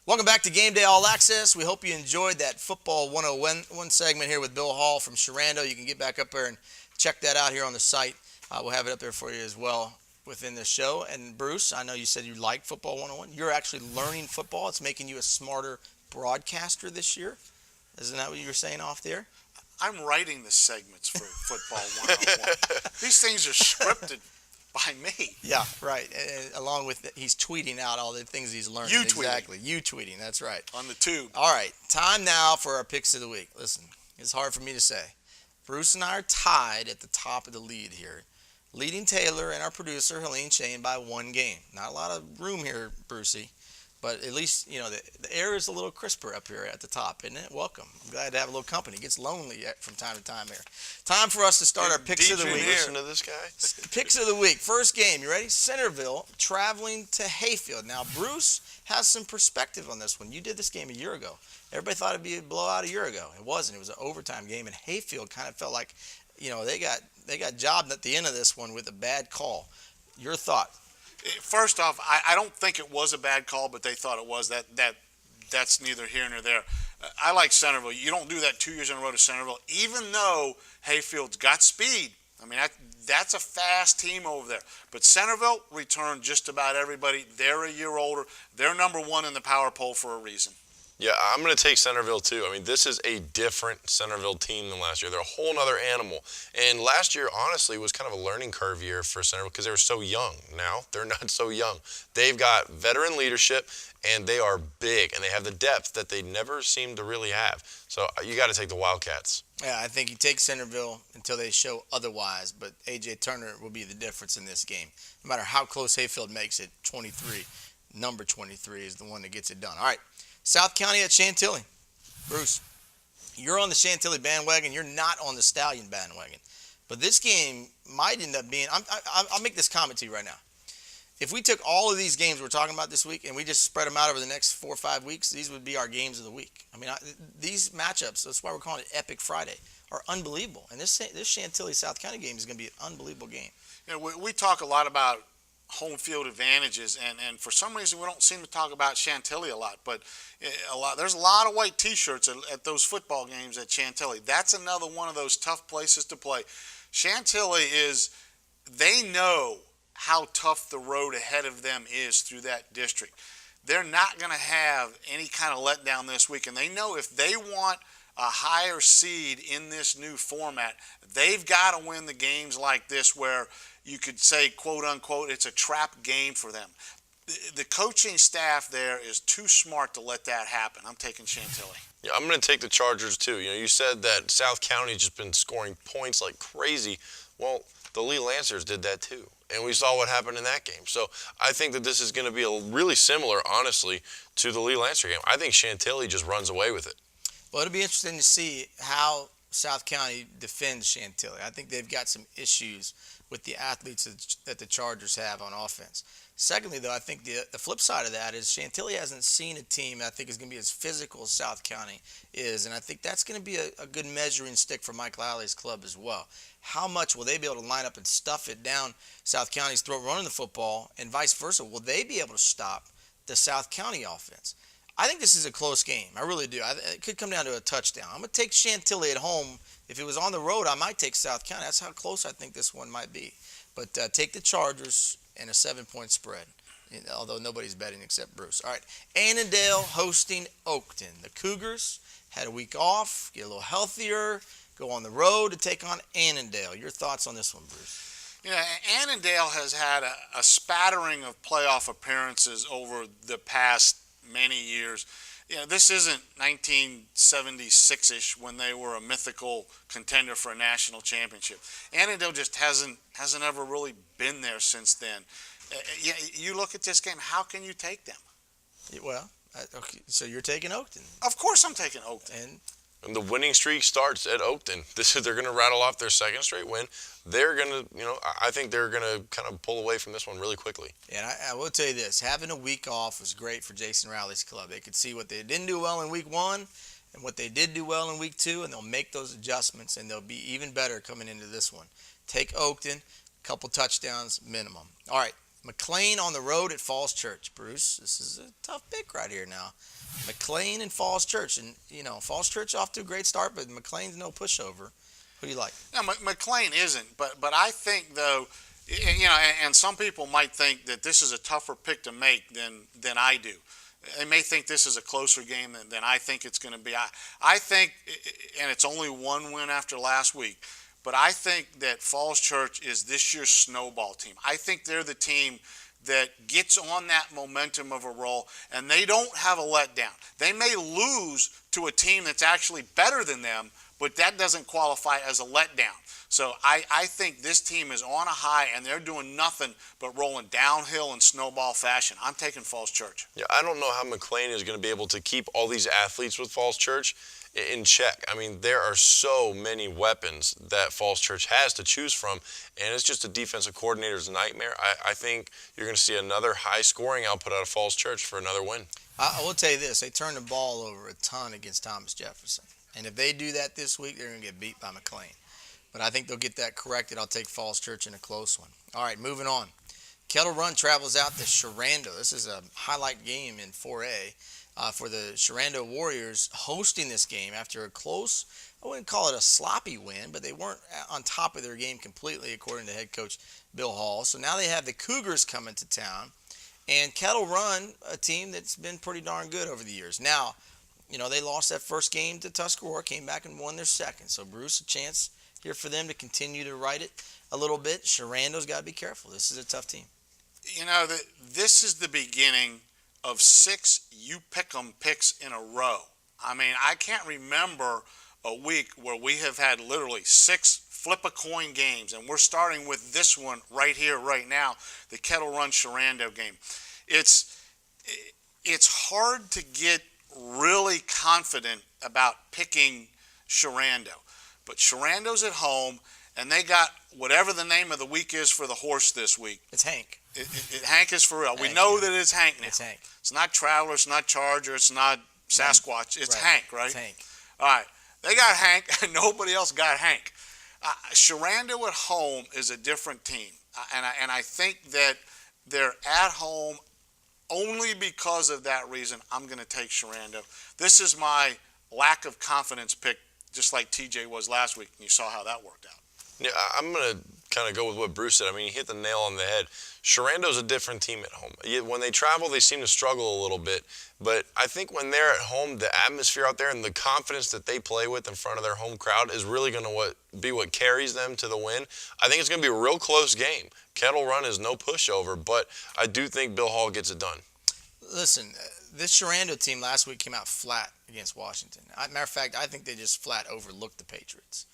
Welcome back to Gameday All-Access. We hope you enjoyed that Football 101 segment here with Bill Hall from Sharando. You can get back up there and check that out here on the site. We'll have it up there for you as well within the show. And Bruce, I know you said you like Football 101. You're actually learning football. It's making you a smarter broadcaster this year. Isn't that what you were saying off the air? I'm writing the segments for Football 101. These things are scripted by me. Yeah, right. Along with he's tweeting out all the things he's learning. You tweeting. Exactly. You tweeting. That's right. On the tube. All right. Time now for our picks of the week. Listen, it's hard for me to say. Bruce and I are tied at the top of the lead here, leading Taylor and our producer, Helene Shane, by 1 game. Not a lot of room here, Brucey, but at least, you know, the air is a little crisper up here at the top, isn't it? Welcome. I'm glad to have a little company. It gets lonely from time to time here. Time for us to start our picks of the week. Listen to this guy. Picks of the week. First game, you ready? Centerville traveling to Hayfield. Now, Bruce has some perspective on this one. You did this game a year ago. Everybody thought it'd be a blowout a year ago. It wasn't. It was an overtime game, and Hayfield kind of felt like, you know, they got jobbed at the end of this one with a bad call. Your thought? First off, I don't think it was a bad call, but they thought it was. That's neither here nor there. I like Centerville. You don't do that 2 years in a row to Centerville, even though Hayfield's got speed. I mean, that's a fast team over there. But Centerville returned just about everybody. They're a year older. They're number 1 in the power poll for a reason. Yeah, I'm going to take Centerville too. I mean, this is a different Centerville team than last year. They're a whole other animal. And last year, honestly, was kind of a learning curve year for Centerville because they were so young. Now, they're not so young. They've got veteran leadership, and they are big, and they have the depth that they never seem to really have. So you got to take the Wildcats. Yeah, I think you take Centerville until they show otherwise, but A.J. Turner will be the difference in this game. No matter how close Hayfield makes it, 23, number 23 is the one that gets it done. All right. South County at Chantilly. Bruce, you're on the Chantilly bandwagon. You're not on the Stallion bandwagon. But this game might end up being, I'll make this comment to you right now. If we took all of these games we're talking about this week and we just spread them out over the next 4 or 5 weeks, these would be our games of the week. I mean, these matchups, that's why we're calling it Epic Friday, are unbelievable. And this Chantilly South County game is going to be an unbelievable game. You know, we talk a lot about home field advantages, and for some reason we don't seem to talk about Chantilly a lot, but there's a lot of white t-shirts at those football games at Chantilly. That's another one of those tough places to play. Chantilly they know how tough the road ahead of them is through that district. They're not going to have any kind of letdown this week, and they know if they want a higher seed in this new format, they've got to win the games like this where you could say, quote unquote, it's a trap game for them. The coaching staff there is too smart to let that happen. I'm taking Chantilly. Yeah, I'm going to take the Chargers too. You know, you said that South County just been scoring points like crazy. Well, the Lee Lancers did that too, and we saw what happened in that game. So I think that this is going to be really similar, honestly, to the Lee Lancer game. I think Chantilly just runs away with it. Well, it'll be interesting to see how South County defends Chantilly. I think they've got some issues with the athletes that the Chargers have on offense. Secondly, though, I think the flip side of that is Chantilly hasn't seen a team that I think is going to be as physical as South County is, and I think that's going to be a good measuring stick for Mike Lally's club as well. How much will they be able to line up and stuff it down South County's throat running the football, and vice versa? Will they be able to stop the South County offense? I think this is a close game. I really do. It could come down to a touchdown. I'm going to take Chantilly at home. If it was on the road, I might take South County. That's how close I think this one might be. But take the Chargers and a 7-point spread, although nobody's betting except Bruce. All right, Annandale hosting Oakton. The Cougars had a week off, get a little healthier, go on the road to take on Annandale. Your thoughts on this one, Bruce? You know, Annandale has had a spattering of playoff appearances over the past many years. You know, this isn't 1976-ish when they were a mythical contender for a national championship. Annandale just hasn't ever really been there since then. You look at this game, how can you take them? Well, okay, so you're taking Oakton. Of course I'm taking Oakton. And the winning streak starts at Oakton. They're going to rattle off their second straight win. They're going to, I think they're going to kind of pull away from this one really quickly. And I will tell you this, having a week off was great for Jason Rowley's club. They could see what they didn't do well in week 1 and what they did do well in week 2, and they'll make those adjustments, and they'll be even better coming into this one. Take Oakton, a couple touchdowns minimum. All right, McLean on the road at Falls Church. Bruce, this is a tough pick right here now. McLean and Falls Church. And, Falls Church off to a great start, but McLean's no pushover. Who do you like? No, McLean isn't. But I think, though, and some people might think that this is a tougher pick to make than I do. They may think this is a closer game than I think it's going to be. I think, and it's only one win after last week, but I think that Falls Church is this year's snowball team. I think they're the team that gets on that momentum of a roll, and they don't have a letdown. They may lose to a team that's actually better than them, but that doesn't qualify as a letdown. So I think this team is on a high, and they're doing nothing but rolling downhill in snowball fashion. I'm taking Falls Church. Yeah, I don't know how McLean is going to be able to keep all these athletes with Falls Church in check. I mean, there are so many weapons that Falls Church has to choose from, and it's just a defensive coordinator's nightmare. I think you're going to see another high-scoring output out of Falls Church for another win. I will tell you this. They turned the ball over a ton against Thomas Jefferson, and if they do that this week, they're going to get beat by McLean. But I think they'll get that corrected. I'll take Falls Church in a close one. All right, moving on. Kettle Run travels out to Sharando. This is a highlight game in 4A. For the Sharando Warriors hosting this game after a close, I wouldn't call it a sloppy win, but they weren't on top of their game completely, according to head coach Bill Hall. So now they have the Cougars coming to town, and Kettle Run, a team that's been pretty darn good over the years. Now, they lost that first game to Tuscarora, came back and won their second. So, Bruce, a chance here for them to continue to ride it a little bit. Sharando's got to be careful. This is a tough team. This is the beginning of 6 you pick 'em picks in a row. I mean, I can't remember a week where we have had literally 6 flip-a-coin games, and we're starting with this one right here, right now, the Kettle Run Sharando game. It's hard to get really confident about picking Sharando, but Sharando's at home, and they got whatever the name of the week is for the horse this week. It's Hank. Hank is for real. We know that it's Hank now. It's Hank. It's not Traveler, it's not Charger, it's not Sasquatch. It's Hank, right? It's Hank. All right. They got Hank, and nobody else got Hank. Sharando at home is a different team, and I think that they're at home only because of that reason. I'm going to take Sharando. This is my lack of confidence pick, just like TJ was last week, and you saw how that worked out. Yeah, I'm going to kind of go with what Bruce said. I mean, he hit the nail on the head. Sharando's a different team at home. When they travel, they seem to struggle a little bit. But I think when they're at home, the atmosphere out there and the confidence that they play with in front of their home crowd is really going to be what carries them to the win. I think it's going to be a real close game. Kettle Run is no pushover, but I do think Bill Hall gets it done. Listen, this Sharando team last week came out flat against Washington. Matter of fact, I think they just flat overlooked the Patriots.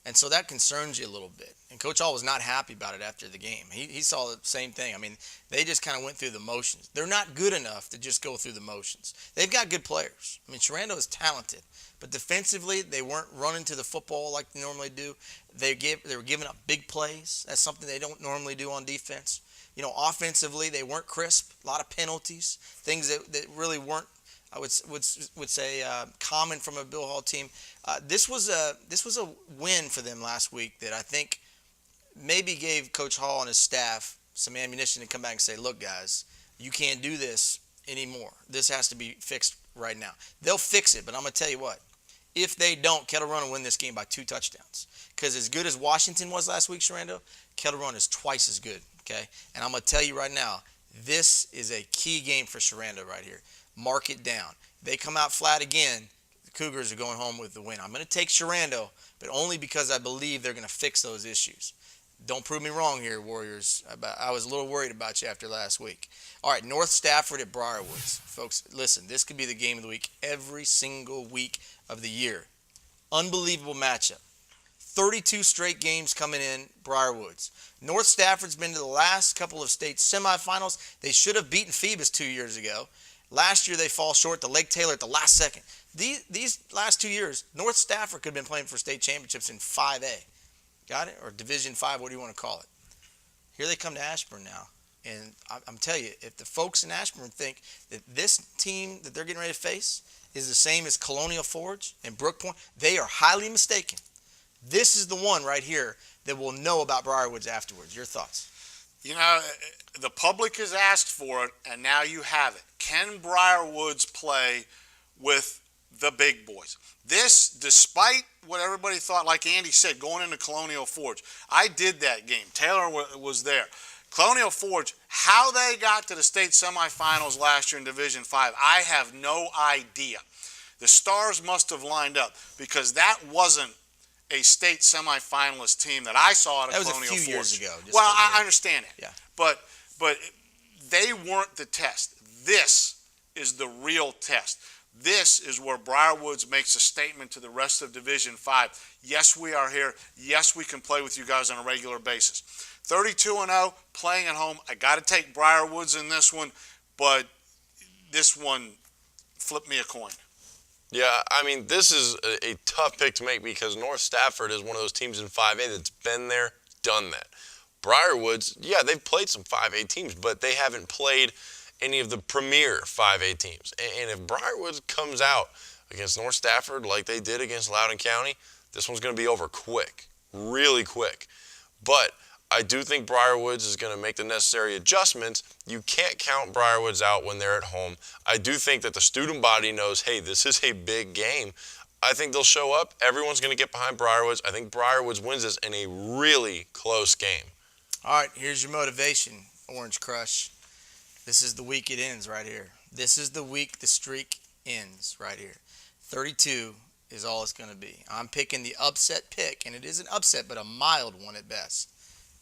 And so that concerns you a little bit. And Coach Hall was not happy about it after the game. He saw the same thing. I mean, they just kind of went through the motions. They're not good enough to just go through the motions. They've got good players. I mean, Sharando is talented. But defensively, they weren't running to the football like they normally do. They were giving up big plays. That's something they don't normally do on defense. offensively, they weren't crisp. A lot of penalties, things that really weren't, I would say, common from a Bill Hall team. This was a win for them last week that I think maybe gave Coach Hall and his staff some ammunition to come back and say, look, guys, you can't do this anymore. This has to be fixed right now. They'll fix it, but I'm going to tell you what. If they don't, Kettle Run will win this game by 2 touchdowns. Because as good as Washington was last week, Sherando, Kettle Run is twice as good, okay? And I'm going to tell you right now, this is a key game for Sherando right here. Mark it down. They come out flat again, the Cougars are going home with the win. I'm going to take Sherando, but only because I believe they're going to fix those issues. Don't prove me wrong here, Warriors. I was a little worried about you after last week. All right, North Stafford at Briarwoods. Folks, listen, this could be the game of the week every single week of the year. Unbelievable matchup. 32 straight games coming in Briarwoods. North Stafford's been to the last couple of state semifinals. They should have beaten Phoebus 2 years ago. Last year they fall short to Lake Taylor at the last second. These last 2 years, North Stafford could have been playing for state championships in 5A. Got it? Or Division 5, what do you want to call it? Here they come to Ashburn now. And I'm telling you, if the folks in Ashburn think that this team that they're getting ready to face is the same as Colonial Forge and Brook Point, they are highly mistaken. This is the one right here that will know about Briarwoods afterwards. Your thoughts? The public has asked for it, and now you have it. Can Briarwoods play with the big boys? This, despite what everybody thought, like Andy said, going into Colonial Forge. I did that game. Taylor was there. Colonial Forge, how they got to the state semifinals last year in Division 5, I have no idea. The stars must have lined up because that wasn't a state semifinalist team that I saw at Colonial Forge. That was a few years ago. Well, I understand it. Yeah. But they weren't the test. This is the real test. This is where Briarwoods makes a statement to the rest of Division 5. Yes, we are here. Yes, we can play with you guys on a regular basis. 32-0, playing at home. I got to take Briarwoods in this one, but this one, flip me a coin. Yeah, I mean, this is a tough pick to make because North Stafford is one of those teams in 5A that's been there, done that. Briarwoods, yeah, they've played some 5A teams, but they haven't played any of the premier 5A teams. And if Briarwoods comes out against North Stafford like they did against Loudoun County, this one's going to be over quick, really quick. But I do think Briarwoods is going to make the necessary adjustments. You can't count Briarwoods out when they're at home. I do think that the student body knows, hey, this is a big game. I think they'll show up. Everyone's going to get behind Briarwoods. I think Briarwoods wins this in a really close game. All right, here's your motivation, Orange Crush. This is the week it ends right here. This is the week the streak ends right here. 32 is all it's going to be. I'm picking the upset pick, and it is an upset, but a mild one at best.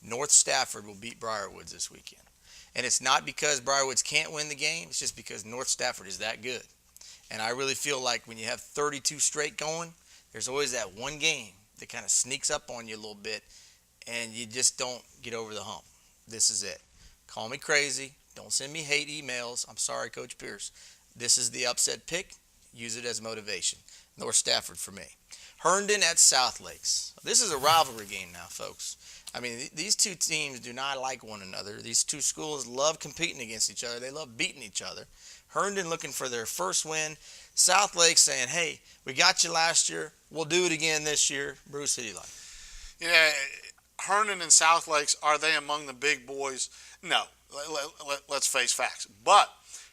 North Stafford will beat Briarwoods this weekend. And it's not because Briarwoods can't win the game. It's just because North Stafford is that good. And I really feel like when you have 32 straight going, there's always that one game that kind of sneaks up on you a little bit, and you just don't get over the hump. This is it. Call me crazy. Don't send me hate emails. I'm sorry, Coach Pierce. This is the upset pick. Use it as motivation. North Stafford for me. Herndon at South Lakes. This is a rivalry game now, folks. I mean, these two teams do not like one another. These two schools love competing against each other. They love beating each other. Herndon looking for their first win. South Lakes saying, hey, we got you last year. We'll do it again this year. Bruce, who do you like? Yeah, Herndon and South Lakes, are they among the big boys? No. Let's face facts. But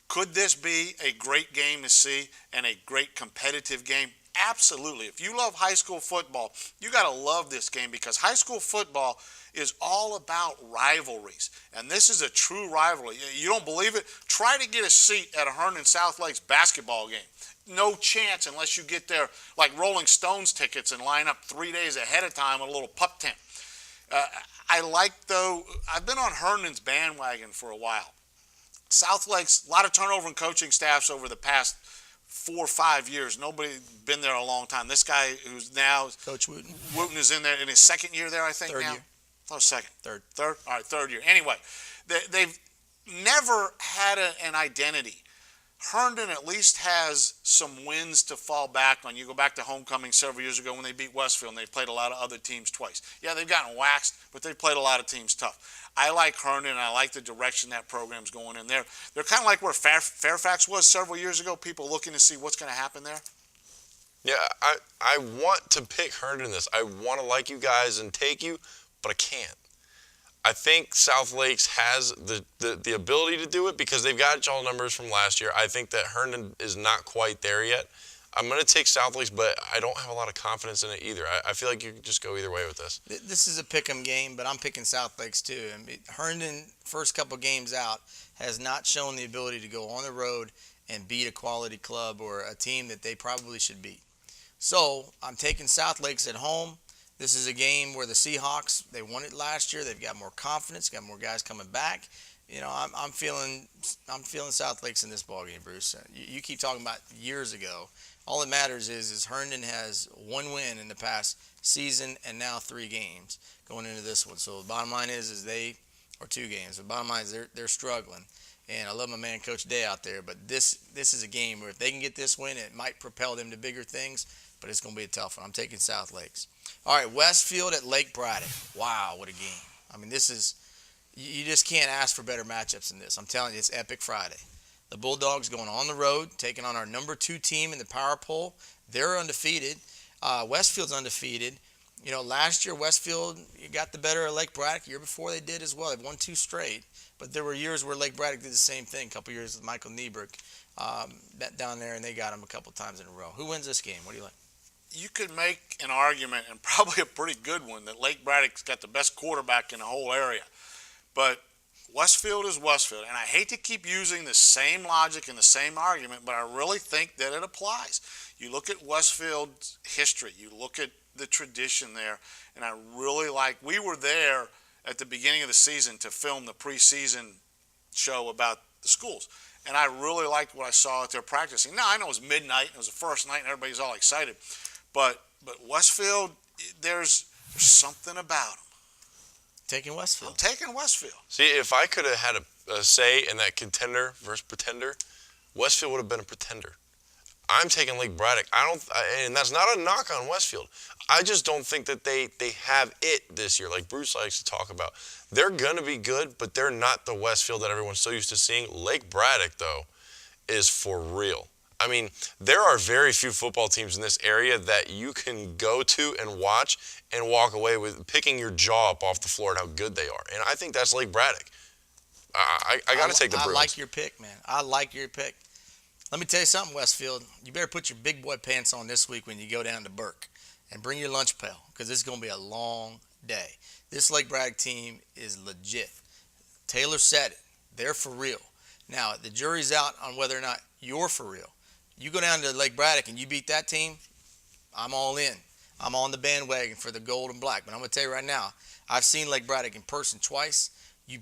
could this be a great game to see and a great competitive game? Absolutely. If you love high school football, you got to love this game because high school football is all about rivalries. And this is a true rivalry. You don't believe it? Try to get a seat at a Herndon South Lakes basketball game. No chance unless you get there like Rolling Stones tickets and line up 3 days ahead of time at a little pup tent. I like, though, I've been on Herndon's bandwagon for a while. South Lakes, a lot of turnover in coaching staffs over the past 4 or 5 years. Nobody been there a long time. This guy who's now Coach Wooten. Wooten is in there in his second year there, I think. Third now. year. Oh, second. Third. Third? All right, third year. Anyway, they've never had an identity. Herndon at least has some wins to fall back on. You go back to homecoming several years ago when they beat Westfield and they played a lot of other teams twice. Yeah, they've gotten waxed, but they've played a lot of teams tough. I like Herndon, and I like the direction that program's going in there. They're kind of like where Fairfax was several years ago, people looking to see what's going to happen there. Yeah, I want to pick Herndon in this. I want to like you guys and take you, but I can't. I think South Lakes has the ability to do it because they've got y'all numbers from last year. I think that Herndon is not quite there yet. I'm going to take South Lakes, but I don't have a lot of confidence in it either. I feel like you could just go either way with this. This is a pick'em game, but I'm picking South Lakes too. I mean, Herndon, first couple games out, has not shown the ability to go on the road and beat a quality club or a team that they probably should beat. So I'm taking South Lakes at home. This is a game where the Seahawks, they won it last year. They've got more confidence, got more guys coming back. You know, I'm feeling South Lakes in this ballgame, Bruce. You keep talking about years ago. All that matters is Herndon has one win in the past season and now 3 games going into this one. So the bottom line is they, or 2 games. The bottom line is they're struggling. And I love my man Coach Day out there, but this is a game where if they can get this win, it might propel them to bigger things, but it's going to be a tough one. I'm taking South Lakes. All right, Westfield at Lake Braddock. Wow, what a game. I mean, this is, you just can't ask for better matchups than this. I'm telling you, it's Epic Friday. The Bulldogs going on the road, taking on our number 2 team in the power poll. They're undefeated. Westfield's undefeated. You know, last year Westfield got the better of Lake Braddock. The year before they did as well. They've won 2 straight. But there were years where Lake Braddock did the same thing. A couple years with Michael Nieberg down there, and they got him a couple times in a row. Who wins this game? What do you like? You could make an argument, and probably a pretty good one, that Lake Braddock's got the best quarterback in the whole area. But Westfield is Westfield, and I hate to keep using the same logic and the same argument, but I really think that it applies. You look at Westfield's history, you look at the tradition there, and I really like, we were there at the beginning of the season to film the preseason show about the schools, and I really liked what I saw out there practicing. Now, I know it was midnight, it was the first night, and everybody's all excited, but Westfield, there's something about them. Taking Westfield. I'm taking Westfield. See, if I could have had a say in that contender versus pretender, Westfield would have been a pretender. I'm taking Lake Braddock. And that's not a knock on Westfield. I just don't think that they have it this year, like Bruce likes to talk about. They're going to be good, but they're not the Westfield that everyone's so used to seeing. Lake Braddock, though, is for real. I mean, there are very few football teams in this area that you can go to and watch and walk away with picking your jaw up off the floor at how good they are. And I think that's Lake Braddock. I got to take the Bruins. I like your pick, man. I like your pick. Let me tell you something, Westfield. You better put your big boy pants on this week when you go down to Burke and bring your lunch pail because this is going to be a long day. This Lake Braddock team is legit. Taylor said it. They're for real. Now, the jury's out on whether or not you're for real. You go down to Lake Braddock and you beat that team, I'm all in. I'm on the bandwagon for the gold and black. But I'm going to tell you right now, I've seen Lake Braddock in person twice. You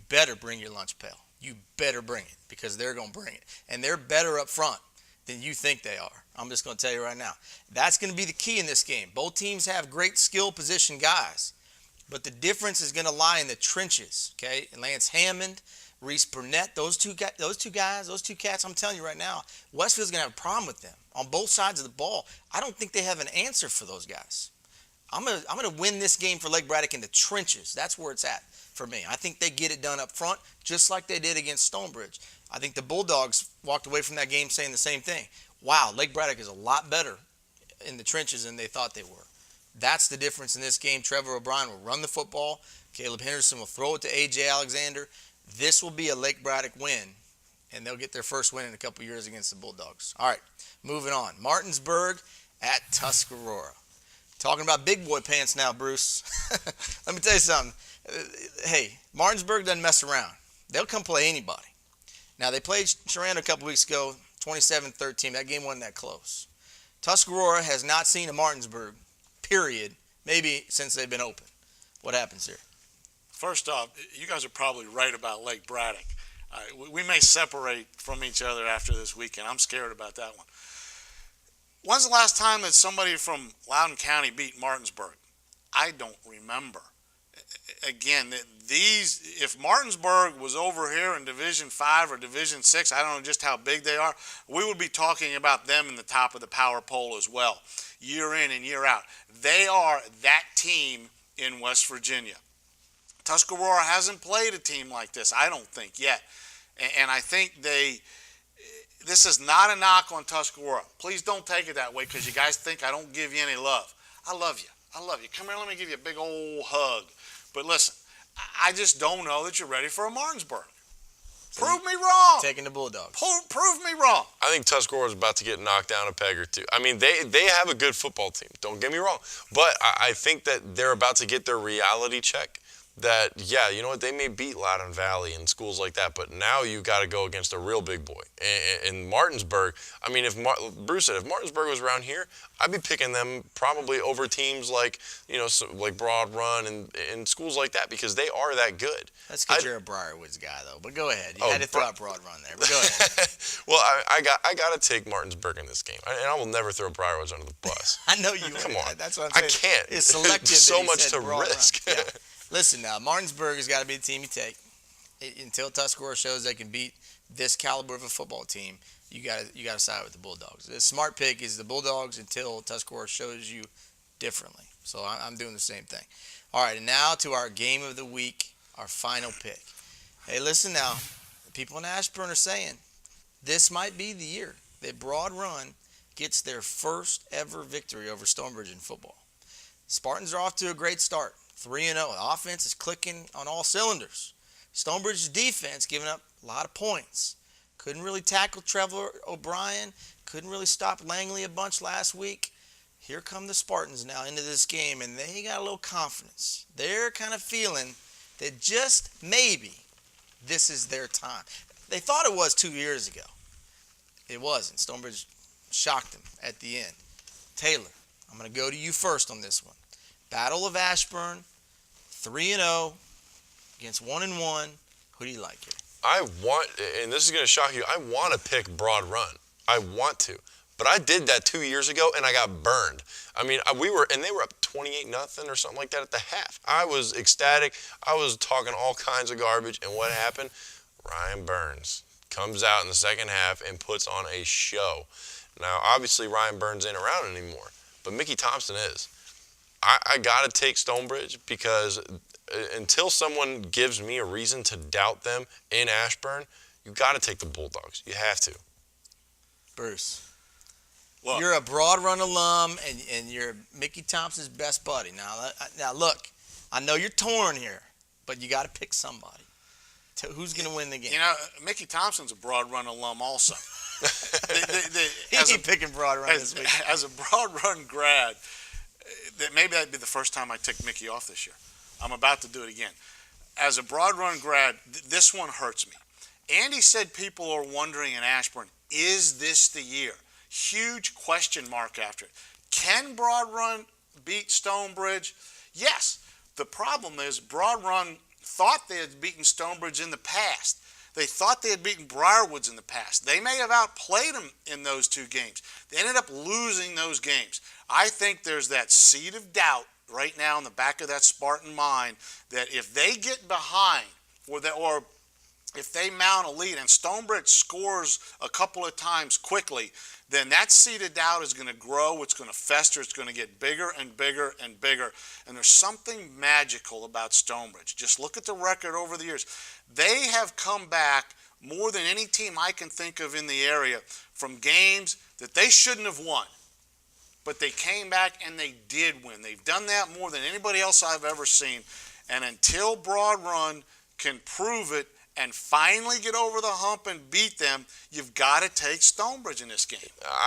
better bring your lunch pail. You better bring it because they're going to bring it. And they're better up front than you think they are. I'm just going to tell you right now. That's going to be the key in this game. Both teams have great skill position guys. But the difference is going to lie in the trenches, okay? And Lance Hammond, Reese Burnett, those two cats, I'm telling you right now, Westfield's going to have a problem with them on both sides of the ball. I don't think they have an answer for those guys. I'm gonna win this game for Lake Braddock in the trenches. That's where it's at for me. I think they get it done up front, just like they did against Stonebridge. I think the Bulldogs walked away from that game saying the same thing. Wow, Lake Braddock is a lot better in the trenches than they thought they were. That's the difference in this game. Trevor O'Brien will run the football. Caleb Henderson will throw it to A.J. Alexander. This will be a Lake Braddock win, and they'll get their first win in a couple years against the Bulldogs. All right, moving on. Martinsburg at Tuscarora. Talking about big boy pants now, Bruce. Let me tell you something. Hey, Martinsburg doesn't mess around. They'll come play anybody. Now, they played Sharanda a couple weeks ago, 27-13. That game wasn't that close. Tuscarora has not seen a Martinsburg, period, maybe since they've been open. What happens here? First off, you guys are probably right about Lake Braddock. We may separate from each other after this weekend. I'm scared about that one. When's the last time that somebody from Loudoun County beat Martinsburg? I don't remember. again, if Martinsburg was over here in Division 5 or Division 6, I don't know just how big they are, we would be talking about them in the top of the power poll as well, year in and year out. They are that team in West Virginia. Tuscarora hasn't played a team like this, I don't think, yet. And I think this is not a knock on Tuscarora. Please don't take it that way because you guys think I don't give you any love. I love you. I love you. Come here, let me give you a big old hug. But listen, I just don't know that you're ready for a Martinsburg. Prove me wrong. Taking the Bulldogs. Prove me wrong. I think Tuscarora is about to get knocked down a peg or two. I mean, they have a good football team. Don't get me wrong. But I think that they're about to get their reality check. That, yeah, you know what, they may beat Loudoun Valley and schools like that, but now you got to go against a real big boy. And Martinsburg, I mean, Bruce said, if Martinsburg was around here, I'd be picking them probably over teams like, like Broad Run and schools like that because they are that good. That's because you're a Briarwoods guy, though. But go ahead. You had to throw out Broad Run there, but go ahead. Well, I got to take Martinsburg in this game, and I will never throw Briarwoods under the bus. I know you Come on. That's what I'm saying. I can't. It's selective. So much to risk. Yeah. Listen now, Martinsburg has got to be the team you take. Until Tuscarora shows they can beat this caliber of a football team, you got to side with the Bulldogs. The smart pick is the Bulldogs until Tuscarora shows you differently. So I'm doing the same thing. All right, and now to our game of the week, our final pick. Hey, listen now. The people in Ashburn are saying this might be the year that Broad Run gets their first ever victory over Stonebridge in football. Spartans are off to a great start. 3-0. The offense is clicking on all cylinders. Stonebridge's defense giving up a lot of points. Couldn't really tackle Trevor O'Brien. Couldn't really stop Langley a bunch last week. Here come the Spartans now into this game, and they got a little confidence. They're kind of feeling that just maybe this is their time. They thought it was 2 years ago. It wasn't. Stonebridge shocked them at the end. Taylor, I'm going to go to you first on this one. Battle of Ashburn, 3-0 against 1-1. Who do you like here? I want, and this is going to shock you, I want to pick Broad Run. I want to. But I did that 2 years ago, and I got burned. I mean, they were up 28-0 or something like that at the half. I was ecstatic. I was talking all kinds of garbage, and what happened? Ryan Burns comes out in the second half and puts on a show. Now, obviously, Ryan Burns ain't around anymore, but Mickey Thompson is. I got to take Stonebridge because until someone gives me a reason to doubt them in Ashburn, you got to take the Bulldogs. You have to. Bruce, Look, you're a Broad Run alum, and you're Mickey Thompson's best buddy. Now, look, I know you're torn here, but you got to pick somebody. Who's going to win the game? You know, Mickey Thompson's a Broad Run alum also. He's picking Broad Run this week. As a Broad Run grad, maybe that'd be the first time I took Mickey off this year. I'm about to do it again. As a Broad Run grad, this one hurts me. Andy said people are wondering in Ashburn, is this the year? Huge question mark after it. Can Broad Run beat Stonebridge? Yes. The problem is Broad Run thought they had beaten Stonebridge in the past. They thought they had beaten Briarwoods in the past. They may have outplayed them in those two games. They ended up losing those games. I think there's that seed of doubt right now in the back of that Spartan mind that if they get behind or if they mount a lead and Stonebridge scores a couple of times quickly, then that seed of doubt is going to grow, it's going to fester, it's going to get bigger and bigger and bigger. And there's something magical about Stonebridge. Just look at the record over the years. They have come back more than any team I can think of in the area from games that they shouldn't have won. But they came back and they did win. They've done that more than anybody else I've ever seen. And until Broad Run can prove it and finally get over the hump and beat them, you've got to take Stonebridge in this game.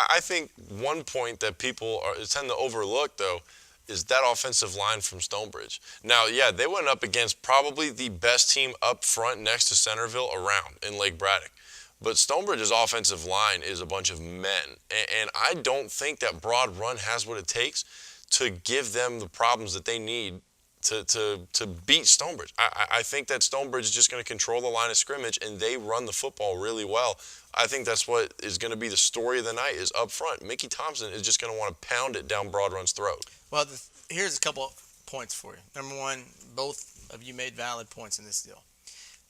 I think one point that people tend to overlook, though, is that offensive line from Stonebridge. Now, yeah, they went up against probably the best team up front next to Centerville around in Lake Braddock. But Stonebridge's offensive line is a bunch of men. And I don't think that Broad Run has what it takes to give them the problems that they need to beat Stonebridge. I think that Stonebridge is just going to control the line of scrimmage, and they run the football really well. I think that's what is going to be the story of the night is up front. Mickey Thompson is just going to want to pound it down Broad Run's throat. Well, here's a couple points for you. Number one, both of you made valid points in this deal.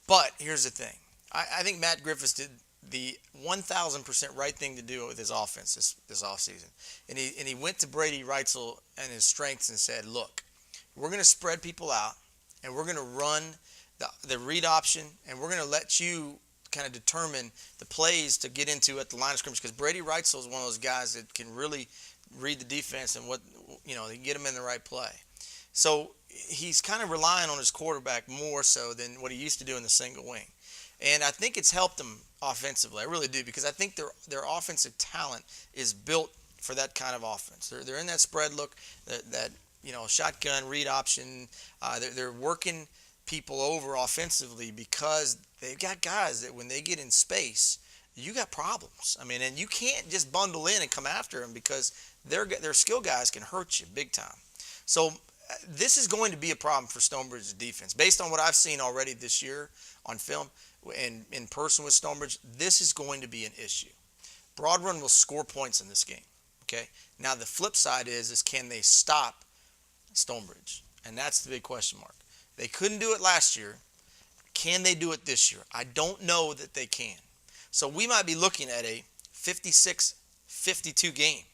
But here's the thing. I think Matt Griffiths did the 1,000% right thing to do with his offense this offseason. And he went to Brady Reitzel and his strengths and said, look, we're going to spread people out, and we're going to run the read option, and we're going to let you kind of determine the plays to get into at the line of scrimmage, because Brady Reitzel is one of those guys that can really read the defense and they can get him in the right play. So he's kind of relying on his quarterback more so than what he used to do in the single wing. And I think it's helped them offensively. I really do, because I think their offensive talent is built for that kind of offense. They're in that spread look, that shotgun read option. They're working people over offensively because they've got guys that when they get in space, you got problems. I mean, and you can't just bundle in and come after them, because their skill guys can hurt you big time. So this is going to be a problem for Stonebridge's defense. Based on what I've seen already this year on film and in person with Stonebridge, this is going to be an issue. Broad Run will score points in this game. Okay. Now the flip side is can they stop Stonebridge? And that's the big question mark. They couldn't do it last year. Can they do it this year? I don't know that they can. So we might be looking at a 56-52 game,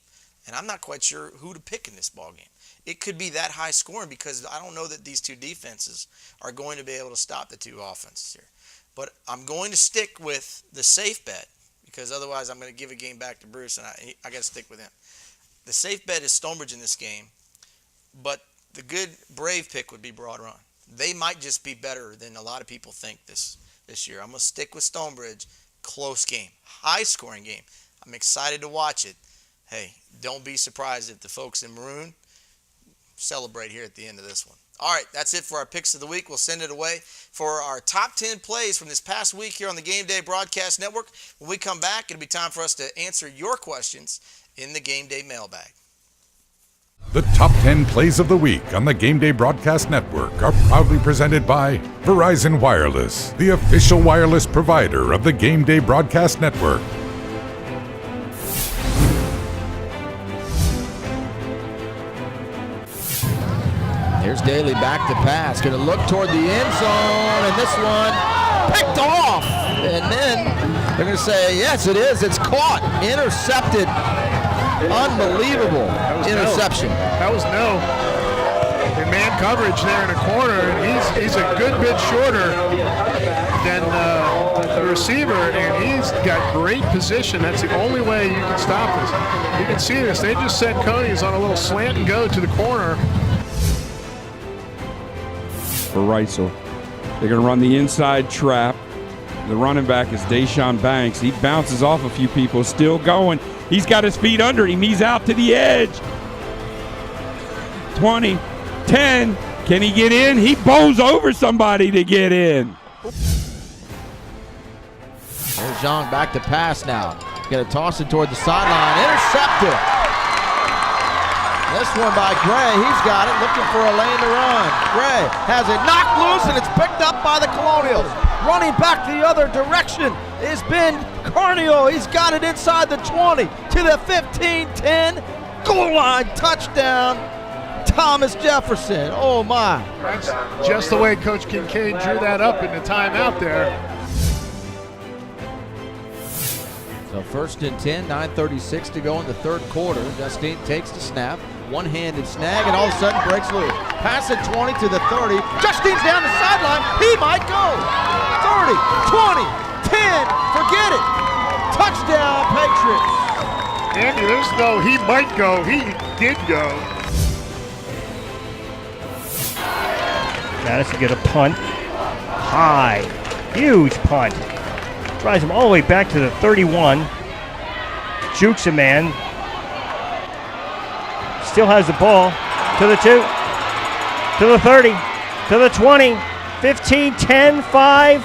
and I'm not quite sure who to pick in this ball game. It could be that high scoring, because I don't know that these two defenses are going to be able to stop the two offenses here. But I'm going to stick with the safe bet, because otherwise I'm going to give a game back to Bruce, and I got to stick with him. The safe bet is Stonebridge in this game, but the good, brave pick would be Broad Run. They might just be better than a lot of people think this year. I'm going to stick with Stonebridge. Close game. High-scoring game. I'm excited to watch it. Hey, don't be surprised if the folks in maroon celebrate here at the end of this one. All right, that's it for our picks of the week. We'll send it away for our top 10 plays from this past week here on the Gameday Broadcast Network. When we come back, it'll be time for us to answer your questions in the Gameday Mailbag. The top 10 plays of the week on the Gameday Broadcast Network are proudly presented by Verizon Wireless, the official wireless provider of the Gameday Broadcast Network. Here's Daly back to pass, going to look toward the end zone, and this one picked off. And then they're going to say, yes, it is. It's caught, intercepted. Unbelievable interception. That was no. In man coverage there in the corner, and he's a good bit shorter than the receiver, and he's got great position. That's the only way you can stop this. You can see this. They just set Coney's on a little slant and go to the corner. For Reitzel, they're going to run the inside trap. The running back is Deshaun Banks. He bounces off a few people, still going. He's got his feet under him. He's out to the edge. 20, 10. Can he get in? He bows over somebody to get in. There's Young back to pass now. Going to toss it toward the sideline. Intercepted. This one by Gray. He's got it, looking for a lane to run. Gray has it knocked loose, and it's picked up by the Colonials. Running back the other direction is Ben Carnio. He's got it inside the 20 to the 15-10 goal line. Touchdown, Thomas Jefferson. Oh, my. That's just the way Coach Kincaid drew that up in the timeout there. So 1st and 10, 9:36 to go in the third quarter. Justine takes the snap. One-handed snag, and all of a sudden breaks loose. Pass at 20 to the 30. Justine's down the sideline. He might go. 30, 20, 10. Forget it. Touchdown, Patriots. Andy, there's no he might go. He did go. Madison get a punt. High. Huge punt. Drives him all the way back to the 31. Jukes a man. Still has the ball to the 2, to the 30, to the 20, 15, 10, 5,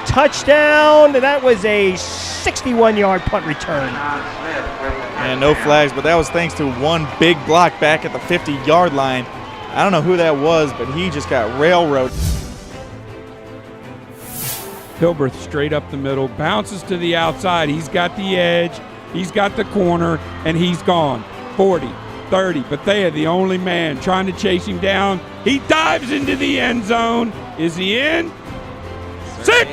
touchdown. That was a 61-yard punt return. And no flags, but that was thanks to one big block back at the 50-yard line. I don't know who that was, but he just got railroaded. Hilberth straight up the middle, bounces to the outside. He's got the edge, he's got the corner, and he's gone. 40, 30. Bethea, the only man, trying to chase him down. He dives into the end zone. Is he in? 6!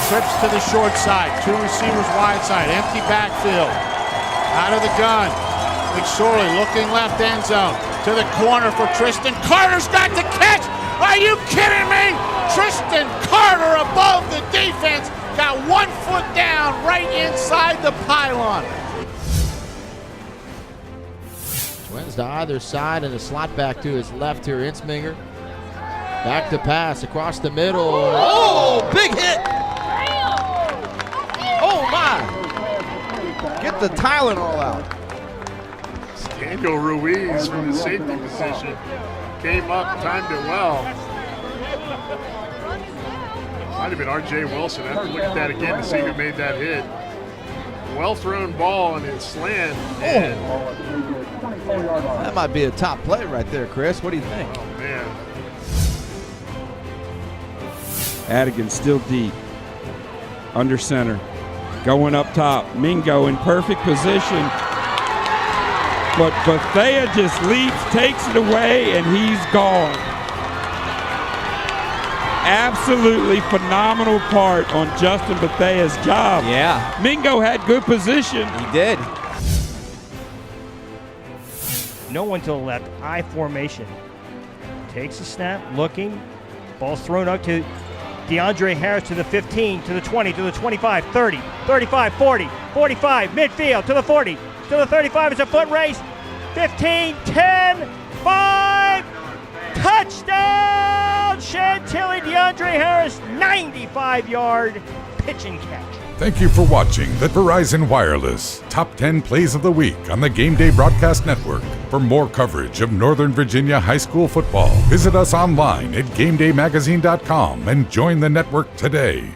Trips to the short side. 2 receivers wide side. Empty backfield. Out of the gun. McSorley looking left end zone. To the corner for Tristan. Carter's got the catch. Are you kidding me? Tristan Carter above the defense. Got 1 foot down right inside the pylon. Twins to either side and a slot back to his left here. Insminger. Back to pass across the middle. Oh, big hit. Oh, my. Get the Tylenol out. Daniel Ruiz from the safety position came up, timed it well. Might have been R.J. Wilson. I have to look at that again to see who made that hit. Well thrown ball and it slant. And that might be a top play right there, Chris. What do you think? Oh, man. Adigan still deep. Under center. Going up top. Mingo in perfect position. But Bethea just leaps, takes it away, and he's gone. Absolutely phenomenal part on Justin Bethea's job. Yeah. Mingo had good position. He did. No one to the left. I formation. Takes a snap, looking. Ball's thrown out to DeAndre Harris to the 15, to the 20, to the 25, 30, 35, 40, 45, midfield, to the 40, to the 35. It's a foot race. 15, 10, 5. Touchdown! Chantilly. DeAndre Harris, 95-yard pitch and catch. Thank you for watching the Verizon Wireless Top 10 Plays of the Week on the Gameday Broadcast Network. For more coverage of Northern Virginia high school football, visit us online at GameDayMagazine.com and join the network today.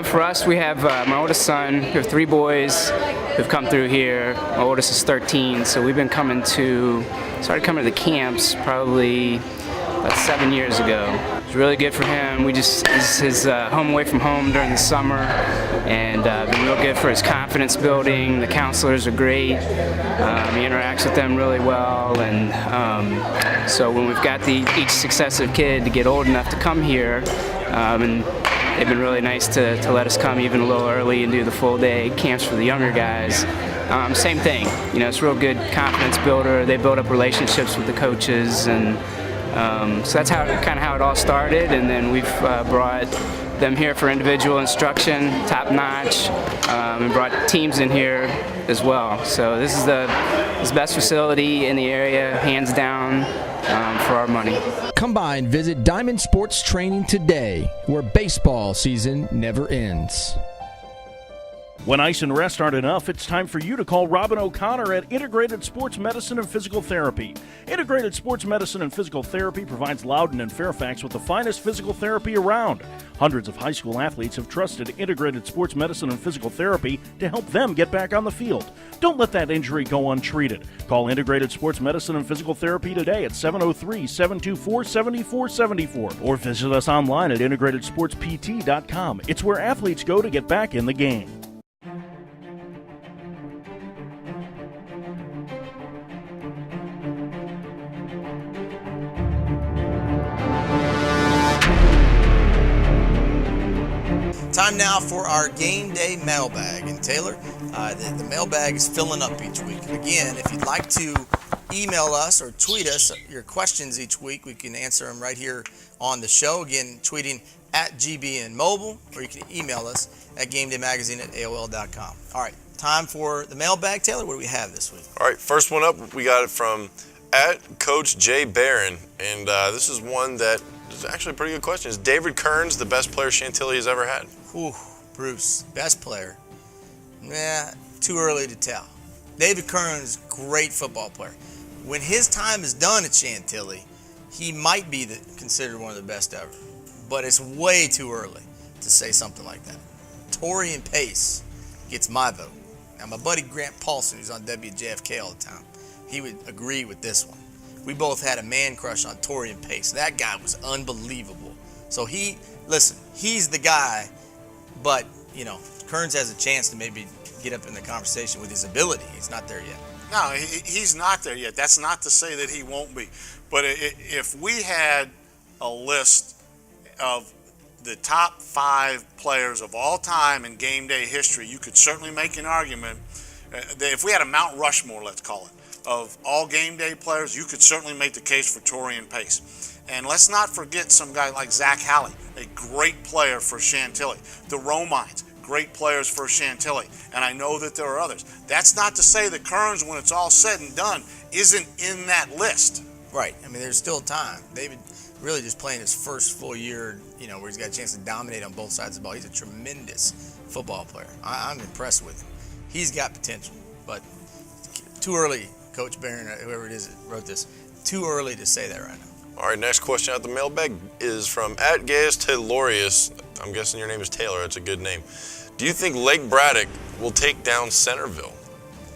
For us, we have my oldest son. We have 3 boys who've come through here. My oldest is 13, so we've been started coming to the camps probably about 7 years ago. It's really good for him. This is his home away from home during the summer, and been real good for his confidence building. The counselors are great. He interacts with them really well, and so when we've got each successive kid to get old enough to come here, and they've been really nice to let us come even a little early and do the full day camps for the younger guys. Same thing, it's a real good confidence builder. They build up relationships with the coaches, and so that's kind of how it all started. And then we've brought them here for individual instruction, top notch, and brought teams in here as well. So this is the best facility in the area, hands down, for our money. Come by and visit Diamond Sports Training today, where baseball season never ends. When ice and rest aren't enough, it's time for you to call Robin O'Connor at Integrated Sports Medicine and Physical Therapy. Integrated Sports Medicine and Physical Therapy provides Loudoun and Fairfax with the finest physical therapy around. Hundreds of high school athletes have trusted Integrated Sports Medicine and Physical Therapy to help them get back on the field. Don't let that injury go untreated. Call Integrated Sports Medicine and Physical Therapy today at 703-724-7474 or visit us online at integratedsportspt.com. It's where athletes go to get back in the game. Time now for our game day mailbag. And Taylor, the mailbag is filling up each week. Again, if you'd like to email us or tweet us your questions each week, we can answer them right here on the show. Again, tweeting at GBN Mobile, or you can email us at GameDayMagazine@AOL.com. All right, time for the mailbag. Taylor, what do we have this week? All right, first one up, we got it from at Coach Jay Barron, and this is one that is actually a pretty good question. Is David Kearns the best player Chantilly has ever had? Ooh, Bruce, best player. Nah, too early to tell. David Kearns, great football player. When his time is done at Chantilly, he might be considered one of the best ever. But it's way too early to say something like that. Torian Pace gets my vote. Now, my buddy Grant Paulson, who's on WJFK all the time, he would agree with this one. We both had a man crush on Torian Pace. That guy was unbelievable. So he's the guy, but, Kearns has a chance to maybe get up in the conversation with his ability. He's not there yet. No, he's not there yet. That's not to say that he won't be. But if we had a list of the top 5 players of all time in game day history, you could certainly make an argument that if we had a Mount Rushmore, let's call it, of all game day players, you could certainly make the case for Torian Pace. And let's not forget some guy like Zach Halley, a great player for Chantilly. The Romines, great players for Chantilly. And I know that there are others. That's not to say that Kearns, when it's all said and done, isn't in that list. Right. I mean, there's still time. David really just playing his first full year, where he's got a chance to dominate on both sides of the ball. He's a tremendous football player. I'm impressed with him. He's got potential, but too early, Coach Barron, whoever it is that wrote this, too early to say that right now. All right, next question out the mailbag is from @GaiusTaylorius. I'm guessing your name is Taylor. It's a good name. Do you think Lake Braddock will take down Centerville?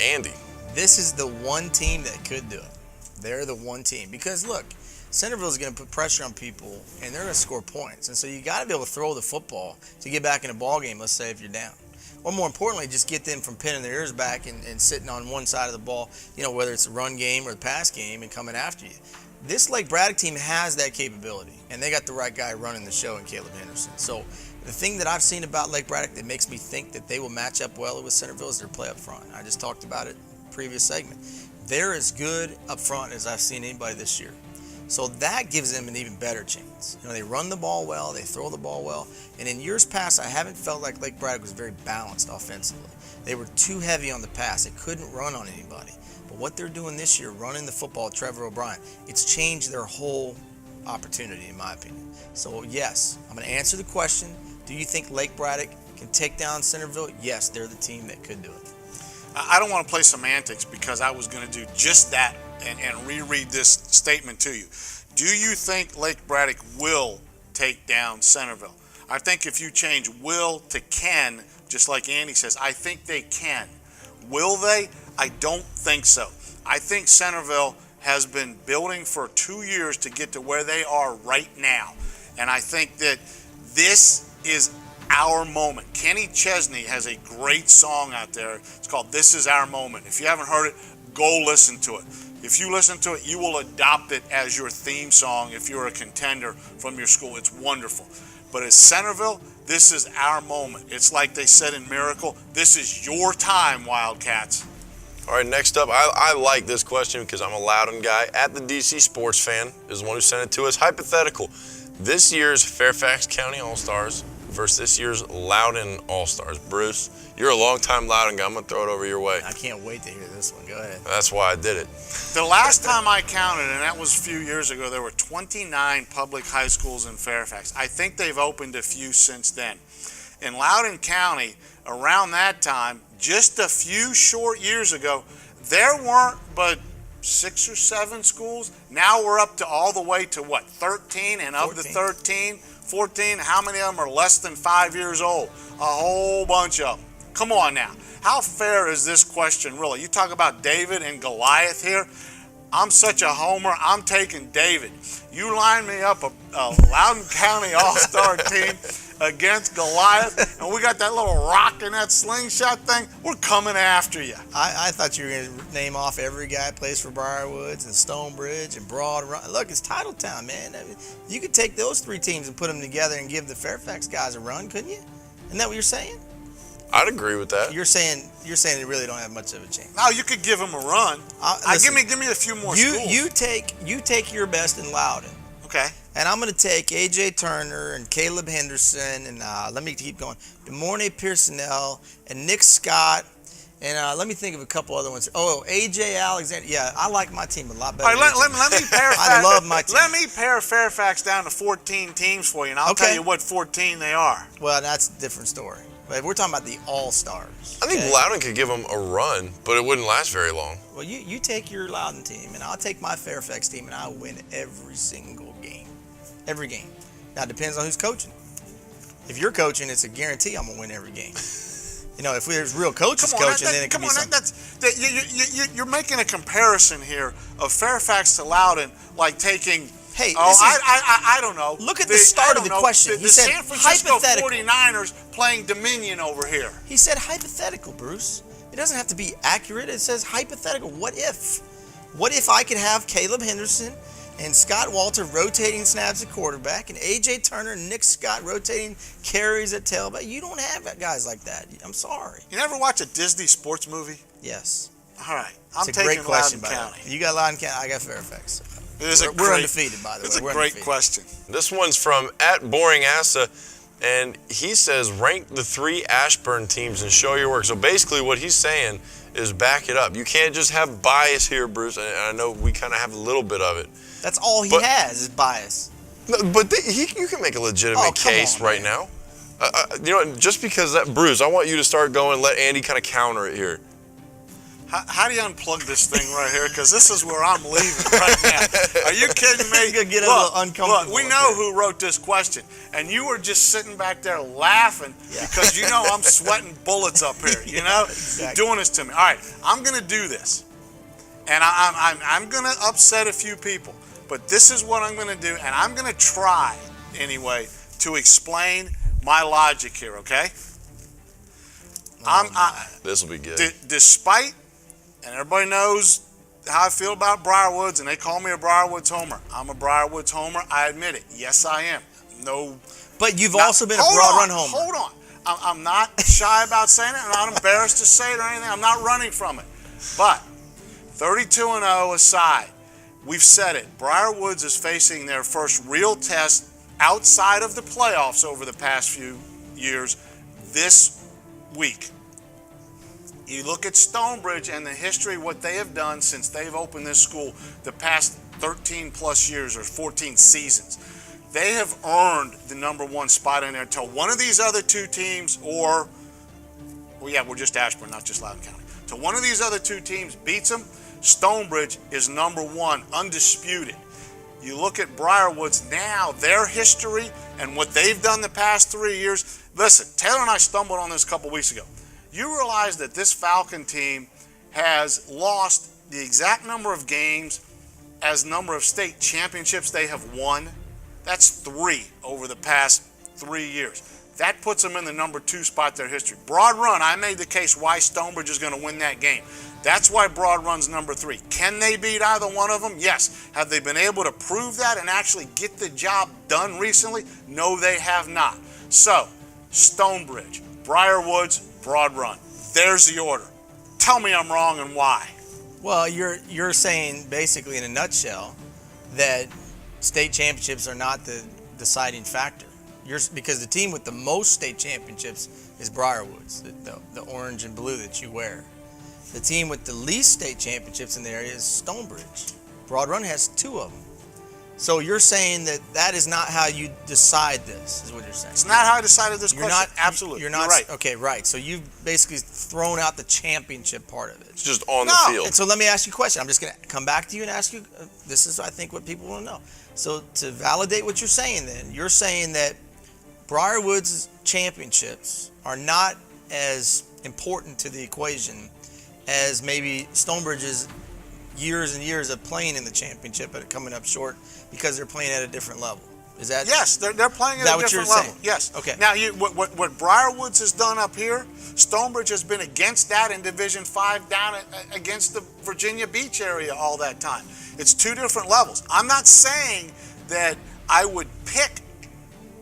Andy. This is the one team that could do it. They're the one team. Because, look, Centerville is going to put pressure on people, and they're going to score points. And so you got to be able to throw the football to get back in a ball game, let's say, if you're down. Or more importantly, just get them from pinning their ears back and sitting on one side of the ball, whether it's the run game or the pass game, and coming after you. This Lake Braddock team has that capability, and they got the right guy running the show in Caleb Henderson. So the thing that I've seen about Lake Braddock that makes me think that they will match up well with Centerville is their play up front. I just talked about it in the previous segment. They're as good up front as I've seen anybody this year. So that gives them an even better chance. They run the ball well, they throw the ball well, and in years past, I haven't felt like Lake Braddock was very balanced offensively. They were too heavy on the pass. They couldn't run on anybody. But what they're doing this year, running the football with Trevor O'Brien, it's changed their whole opportunity, in my opinion. So, yes, I'm going to answer the question. Do you think Lake Braddock can take down Centerville? Yes, they're the team that could do it. I don't want to play semantics because I was going to do just that and reread this statement to you. Do you think Lake Braddock will take down Centerville? I think if you change will to can, just like Andy says, I think they can. Will they? I don't think so. I think Centerville has been building for 2 years to get to where they are right now. And I think that this is our moment. Kenny Chesney has a great song out there. It's called This Is Our Moment. If you haven't heard it, go listen to it. If you listen to it, you will adopt it as your theme song if you're a contender from your school. It's wonderful. But at Centerville, this is our moment. It's like they said in Miracle, this is your time, Wildcats. All right, next up, I like this question because I'm a Loudon guy. @the DC Sports Fan is the one who sent it to us. Hypothetical. This year's Fairfax County All-Stars versus this year's Loudon All-Stars. Bruce, you're a longtime Loudon guy. I'm going to throw it over your way. I can't wait to hear this one. Go ahead. That's why I did it. The last time I counted, and that was a few years ago, there were 29 public high schools in Fairfax. I think they've opened a few since then. In Loudon County, around that time, just a few short years ago, there weren't but 6 or 7 schools. Now we're up to all the way to what, 13? And of the 13, 14, how many of them are less than 5 years old? A whole bunch of them. Come on now. How fair is this question really? You talk about David and Goliath here. I'm such a homer. I'm taking David. You line me up a Loudon County All-Star team against Goliath, and we got that little rock and that slingshot thing, we're coming after you. I thought you were going to name off every guy that plays for Briarwoods and Stonebridge and Broad Run. Look, it's Titletown, man. I mean, you could take those 3 teams and put them together and give the Fairfax guys a run, couldn't you? Isn't that what you're saying? I'd agree with that. You're saying they really don't have much of a chance. No, you could give them a run. Listen, give me a few more schools. You take your best in Loudon. Okay. And I'm going to take A.J. Turner and Caleb Henderson and let me keep going. DeMornay Pearsonell and Nick Scott. And let me think of a couple other ones. Oh, A.J. Alexander. Yeah, I like my team a lot better. All right, let me pare I love my team. Let me pare Fairfax down to 14 teams for you, and I'll tell you what 14 they are. Well, that's a different story. But we're talking about the All-Stars. I think Loudon could give them a run, but it wouldn't last very long. Well, you take your Loudon team, and I'll take my Fairfax team, and I'll win every single game. Every game. Now, it depends on who's coaching. If you're coaching, it's a guarantee I'm going to win every game. If there's real coaches coaching, then it can be something. You're making a comparison here of Fairfax to Loudon, like taking... Hey, I don't know. Look at the start of the question. The San Francisco 49ers playing Dominion over here. He said hypothetical, Bruce. It doesn't have to be accurate. It says hypothetical. What if? What if I could have Caleb Henderson and Scott Walter rotating snaps at quarterback, and A.J. Turner and Nick Scott rotating carries at tailback? You don't have guys like that. I'm sorry. You never watch a Disney sports movie? Yes. All right. I'm It's a great taking question, Loudoun by the County. way. You got Loudoun County. I got Fairfax. We're undefeated, by the way. It's a We're great undefeated. question. This one's from @BoringAssa, and he says, rank the 3 Ashburn teams and show your work. So basically what he's saying is back it up. You can't just have bias here, Bruce, and I know we kind of have a little bit of it. That's all he has is bias. No, but you can make a legitimate case right now. You know, just because that, Bruce, I want you to start going, let Andy kind of counter it here. How do you unplug this thing right here? Because this is where I'm leaving right now. Are you kidding me? You're going to get a little uncomfortable. Look, we know who wrote this question, and you were just sitting back there laughing because you know I'm sweating bullets up here, you know? Exactly. You're doing this to me. All right, I'm going to do this, and I'm going to upset a few people, but this is what I'm going to do, and I'm going to try, anyway, to explain my logic here, okay? This will be good. Despite, and everybody knows how I feel about Briarwoods, and they call me a Briarwoods homer. I'm a Briarwoods homer. I admit it. Yes, I am. But you've also been a broad run homer. Hold on. I'm not shy about saying it. I'm not embarrassed to say it or anything. I'm not running from it. But 32-0 aside, we've said it. Briarwoods is facing their first real test outside of the playoffs over the past few years this week. You look at Stonebridge and the history, what they have done since they've opened this school the past 13 plus years or 14 seasons. They have earned the #1 spot in there until one of these other 2 teams, or, well, yeah, we're just Ashburn, not just Loudoun County. Till one of these other 2 teams beats them, Stonebridge is #1, undisputed. You look at Briarwoods now, their history and what they've done the past 3 years. Listen, Taylor and I stumbled on this a couple weeks ago. You realize that this Falcon team has lost the exact number of games as number of state championships they have won. That's 3 over the past 3 years. That puts them in the #2 spot in their history. Broad Run, I made the case why Stonebridge is going to win that game. That's why Broad Run's #3. Can they beat either one of them? Yes. Have they been able to prove that and actually get the job done recently? No, they have not. So, Stonebridge, Briarwoods, Broad Run. There's the order. Tell me I'm wrong and why. Well, you're saying basically in a nutshell that state championships are not the deciding factor. Because the team with the most state championships is Briarwoods, the orange and blue that you wear. The team with the least state championships in the area is Stonebridge. Broad Run has 2 of them. So you're saying that is not how you decide this, is what you're saying. It's not how I decided this question. Absolutely. You're not You're right. Okay, right. So you've basically thrown out the championship part of it. It's just on the field. And so let me ask you a question. I'm just going to come back to you and ask you, this is, I think, what people want to know. So to validate what you're saying then, you're saying that Briarwoods' championships are not as important to the equation as maybe Stonebridge's years and years of playing in the championship but coming up short because they're playing at a different level. Is that? Yes, they're playing at a different level. Yes. Okay. Now, what Briarwoods has done up here, Stonebridge has been against that in Division 5 down against the Virginia Beach area all that time. It's 2 different levels. I'm not saying that I would pick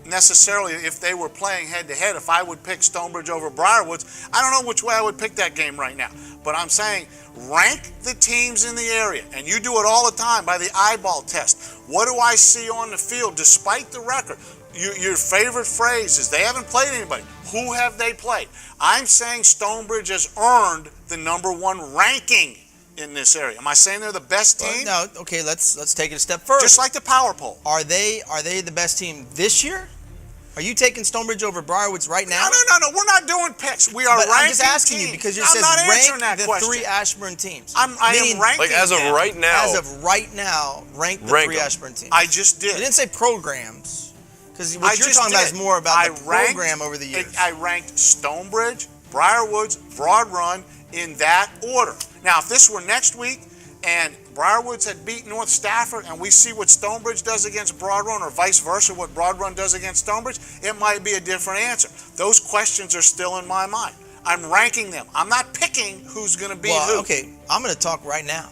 necessarily if they were playing head-to-head, if I would pick Stonebridge over Briarwoods. I don't know which way I would pick that game right now. But I'm saying rank the teams in the area, and you do it all the time by the eyeball test. What do I see on the field despite the record? Your favorite phrase is they haven't played anybody. Who have they played? I'm saying Stonebridge has earned the #1 ranking in this area. Am I saying they're the best team? Well, no. Okay, let's take it a step further. Just like the power poll. Are they the best team this year? Are you taking Stonebridge over Briarwoods right now? No. We're not doing picks. We are ranking I'm just asking teams. you because you I'm said not rank that the question. 3 Ashburn teams. I am ranking like as of them. right now. As of right now, rank the 3 Ashburn teams. I just did. I didn't say programs. Because what you're talking about is more about the program over the years. I ranked Stonebridge, Briarwoods, Broad Run in that order. Now, if this were next week and Briarwoods had beat North Stafford and we see what Stonebridge does against Broad Run or vice versa, what Broad Run does against Stonebridge, it might be a different answer. Those questions are still in my mind. I'm ranking them. I'm not picking who's going to be who. Okay, I'm going to talk right now.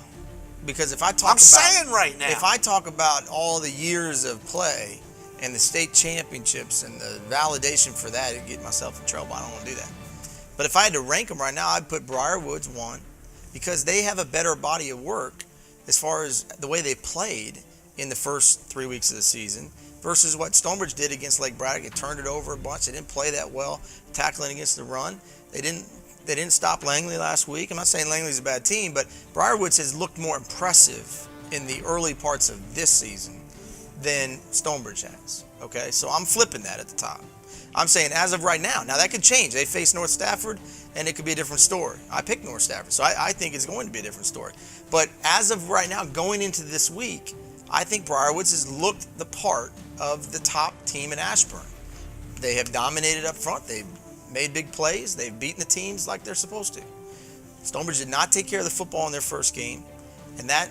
Because if I talk I'm saying right now. If I talk about all the years of play and the state championships and the validation for that, I'd get myself in trouble. I don't want to do that. But if I had to rank them right now, I'd put Briarwoods 1 because they have a better body of work as far as the way they played in the first 3 weeks of the season versus what Stonebridge did against Lake Braddock. It turned it over a bunch. They didn't play that well tackling against the run. They didn't stop Langley last week. I'm not saying Langley's a bad team, but Briarwoods has looked more impressive in the early parts of this season than Stonebridge has. Okay, so I'm flipping that at the top. I'm saying as of right now. Now that could change. They face North Stafford, and it could be a different story. I picked North Stafford, so I think it's going to be a different story. But as of right now, going into this week, I think Briarwoods has looked the part of the top team in Ashburn. They have dominated up front. They've made big plays. They've beaten the teams like they're supposed to. Stonebridge did not take care of the football in their first game, and that,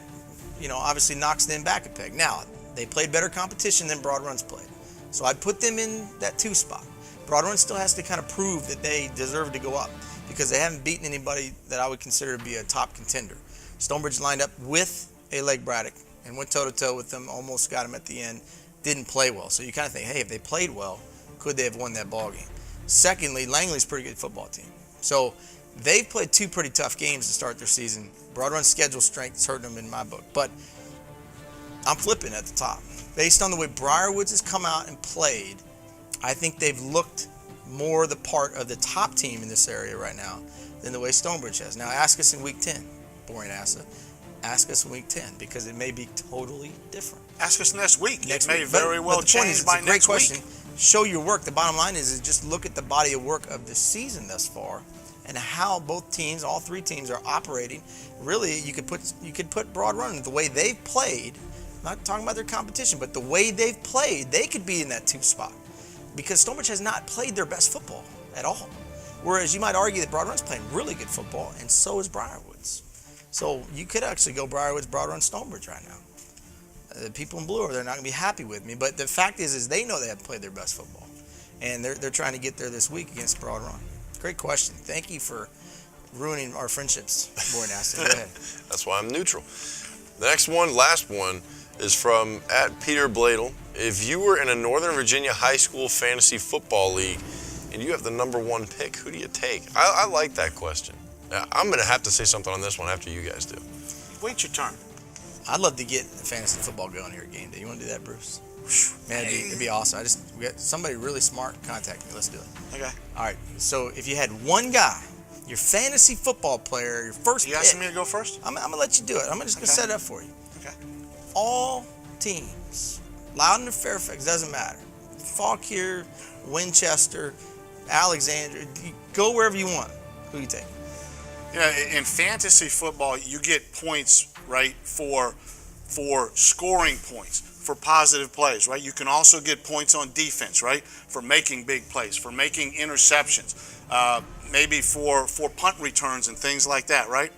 obviously knocks them back a peg. Now, they played better competition than Broad Run's played. So I'd put them in that 2 spot. Broad Run still has to kind of prove that they deserve to go up because they haven't beaten anybody that I would consider to be a top contender. Stonebridge lined up with a Lake Braddock and went toe-to-toe with them, almost got them at the end, didn't play well. So you kind of think, hey, if they played well, could they have won that ball game? Secondly, Langley's a pretty good football team. So they've played 2 pretty tough games to start their season. Broad Run's schedule strength is hurting them in my book. But I'm flipping at the top. Based on the way Briarwoods has come out and played, I think they've looked more the part of the top team in this area right now than the way Stonebridge has. Now ask us in week 10, boring Asa. Ask us in week 10 because it may be totally different. Ask us next week. It may very well change by next week. Show your work. The bottom line is just look at the body of work of the season thus far and how both teams, all 3 teams, are operating. Really, you could put Broad Run the way they've played. I'm not talking about their competition, but the way they've played, they could be in that 2 spot because Stonebridge has not played their best football at all. Whereas you might argue that Broad Run's playing really good football, and so is Briarwoods. So you could actually go Briarwoods, Broad Run, Stonebridge right now. The people in blue, they're not going to be happy with me. But the fact is they know they haven't played their best football. And they're trying to get there this week against Broad Run. Great question. Thank you for ruining our friendships, Boy Nasty. Go ahead. That's why I'm neutral. The next one, last one, is from @PeterBladel. If you were in a Northern Virginia high school fantasy football league and you have the number 1 pick, who do you take? I like that question. I'm going to have to say something on this one after you guys do. Wait your turn. I'd love to get fantasy football going here at Game Day. You want to do that, Bruce? Man, it'd be awesome. We got somebody really smart. Contact me. Let's do it. Okay. All right. So if you had one guy, your fantasy football player, your first pick. You asking me to go first? I'm going to let you do it. I'm just going to set it up for you. Okay. All teams, Loudon or Fairfax, doesn't matter. Fauquier, Winchester, Alexandria, go wherever you want. Who you take? In fantasy football, you get points, right, for scoring points, for positive plays, right? You can also get points on defense, right, for making big plays, for making interceptions, maybe for punt returns and things like that, right?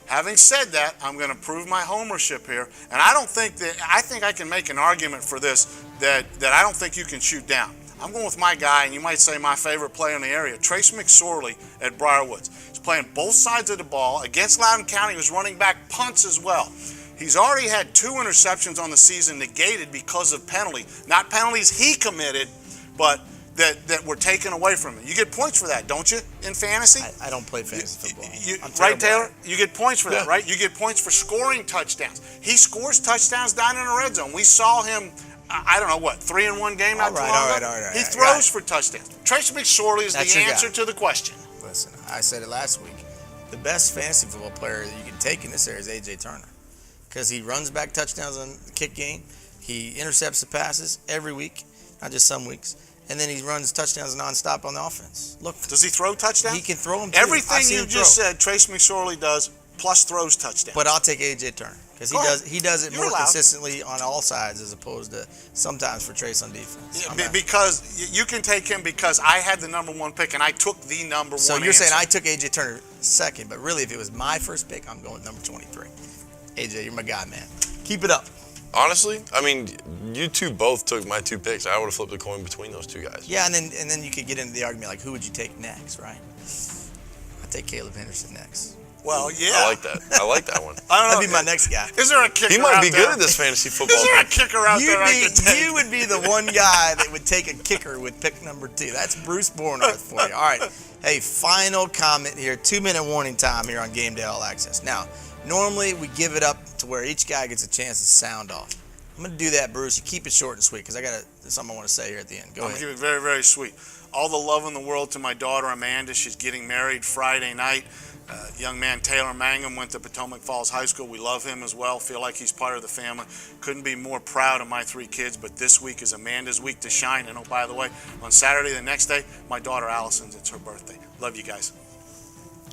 Having said that, I'm going to prove my homership here, and I think I can make an argument for this that I don't think you can shoot down. I'm going with my guy, and you might say my favorite player in the area, Trace McSorley at Briarwoods. He's playing both sides of the ball. Against Loudoun County, he was running back punts as well. He's already had 2 interceptions on the season negated because of penalty. Not penalties he committed, but that were taken away from him. You get points for that, don't you, in fantasy? I don't play fantasy football. Right, Taylor? You get points for that, right? You get points for scoring touchdowns. He scores touchdowns down in the red zone. We saw him, 3 in 1 game not too long ago? He throws for touchdowns. Tracy McSorley is the answer to the question. Listen, I said it last week. The best fantasy football player that you can take in this area is A.J. Turner because he runs back touchdowns on the kick game. He intercepts the passes every week, not just some weeks. And then he runs touchdowns nonstop on the offense. Look, does he throw touchdowns? He can throw them too. Everything you just said, Trace McSorley does, plus throws touchdowns. But I'll take A.J. Turner because he does it more consistently on all sides as opposed to sometimes for Trace on defense. Yeah, because you can take him because I had the number 1 pick and I took the number 1 So you're answer. saying I took A.J. Turner second, but really if it was my first pick, I'm going number 23. A.J., you're my guy, man. Keep it up. Honestly, I mean, you two both took my 2 picks. I would have flipped a coin between those 2 guys. Yeah, and then you could get into the argument like, who would you take next, right? I'd take Caleb Henderson next. Well, yeah. I like that. I like that one. I don't know. That'd be my next guy. Is there a kicker? He might out be there? good at this fantasy football. Is there a thing. kicker out there I could take? You would be the one guy that would take a kicker with pick number 2. That's Bruce Bornarth for you. All right. Hey, final comment here. 2-minute warning time here on Gameday All-Access. Now, normally we give it up to where each guy gets a chance to sound off. I'm going to do that, Bruce. You keep it short and sweet because I got something I want to say here at the end. Go ahead. I'm going to keep it very, very sweet. All the love in the world to my daughter, Amanda. She's getting married Friday night. Young man Taylor Mangum went to Potomac Falls High School. We love him as well. Feel like he's part of the family. Couldn't be more proud of my 3 kids, but this week is Amanda's week to shine. And oh, by the way, on Saturday, the next day, my daughter Allison's, it's her birthday. Love you guys.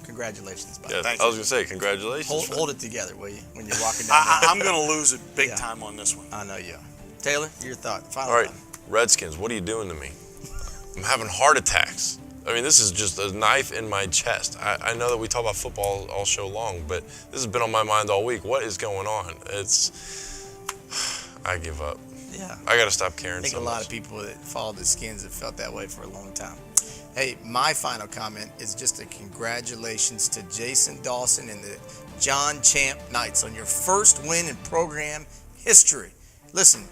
Congratulations, buddy. Yeah, Thank I was you. going to say, congratulations. Hold it together, will you, when you're walking down the I'm going to lose it big time on this one. I know you are. Taylor, your thought. Final All right, thought. Redskins, what are you doing to me? I'm having heart attacks. I mean, this is just a knife in my chest. I know that we talk about football all show long, but this has been on my mind all week. What is going on? I give up. Yeah. I got to stop caring I think so a lot much. of people that follow the Skins have felt that way for a long time. Hey, my final comment is just a congratulations to Jason Dawson and the John Champ Knights on your first win in program history. Listen,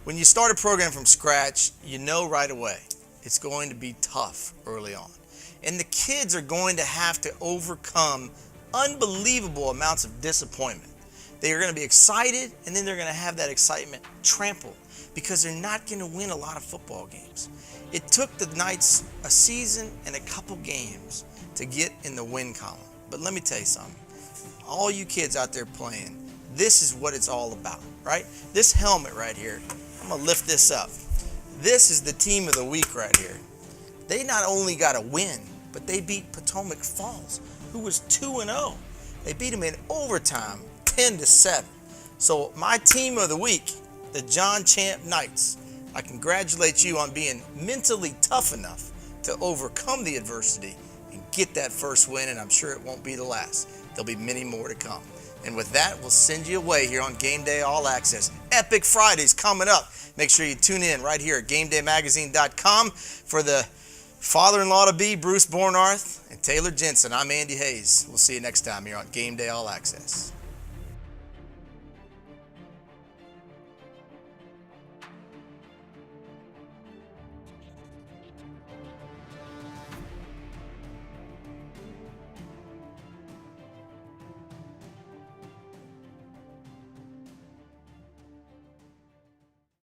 when you start a program from scratch, you know right away it's going to be tough early on. And the kids are going to have to overcome unbelievable amounts of disappointment. They are going to be excited, and then they're going to have that excitement trampled because they're not going to win a lot of football games. It took the Knights a season and a couple games to get in the win column. But let me tell you something. All you kids out there playing, this is what it's all about, right? This helmet right here, I'm going to lift this up. This is the team of the week right here. They not only got a win, but they beat Potomac Falls, who was 2-0. They beat them in overtime, 10-7. So my team of the week, the John Champ Knights, I congratulate you on being mentally tough enough to overcome the adversity and get that first win, and I'm sure it won't be the last. There'll be many more to come. And with that, we'll send you away here on Gameday All-Access. Epic Fridays coming up. Make sure you tune in right here at GameDayMagazine.com for the father-in-law-to-be, Bruce Bornarth, and Taylor Jensen. I'm Andy Hayes. We'll see you next time here on Gameday All-Access.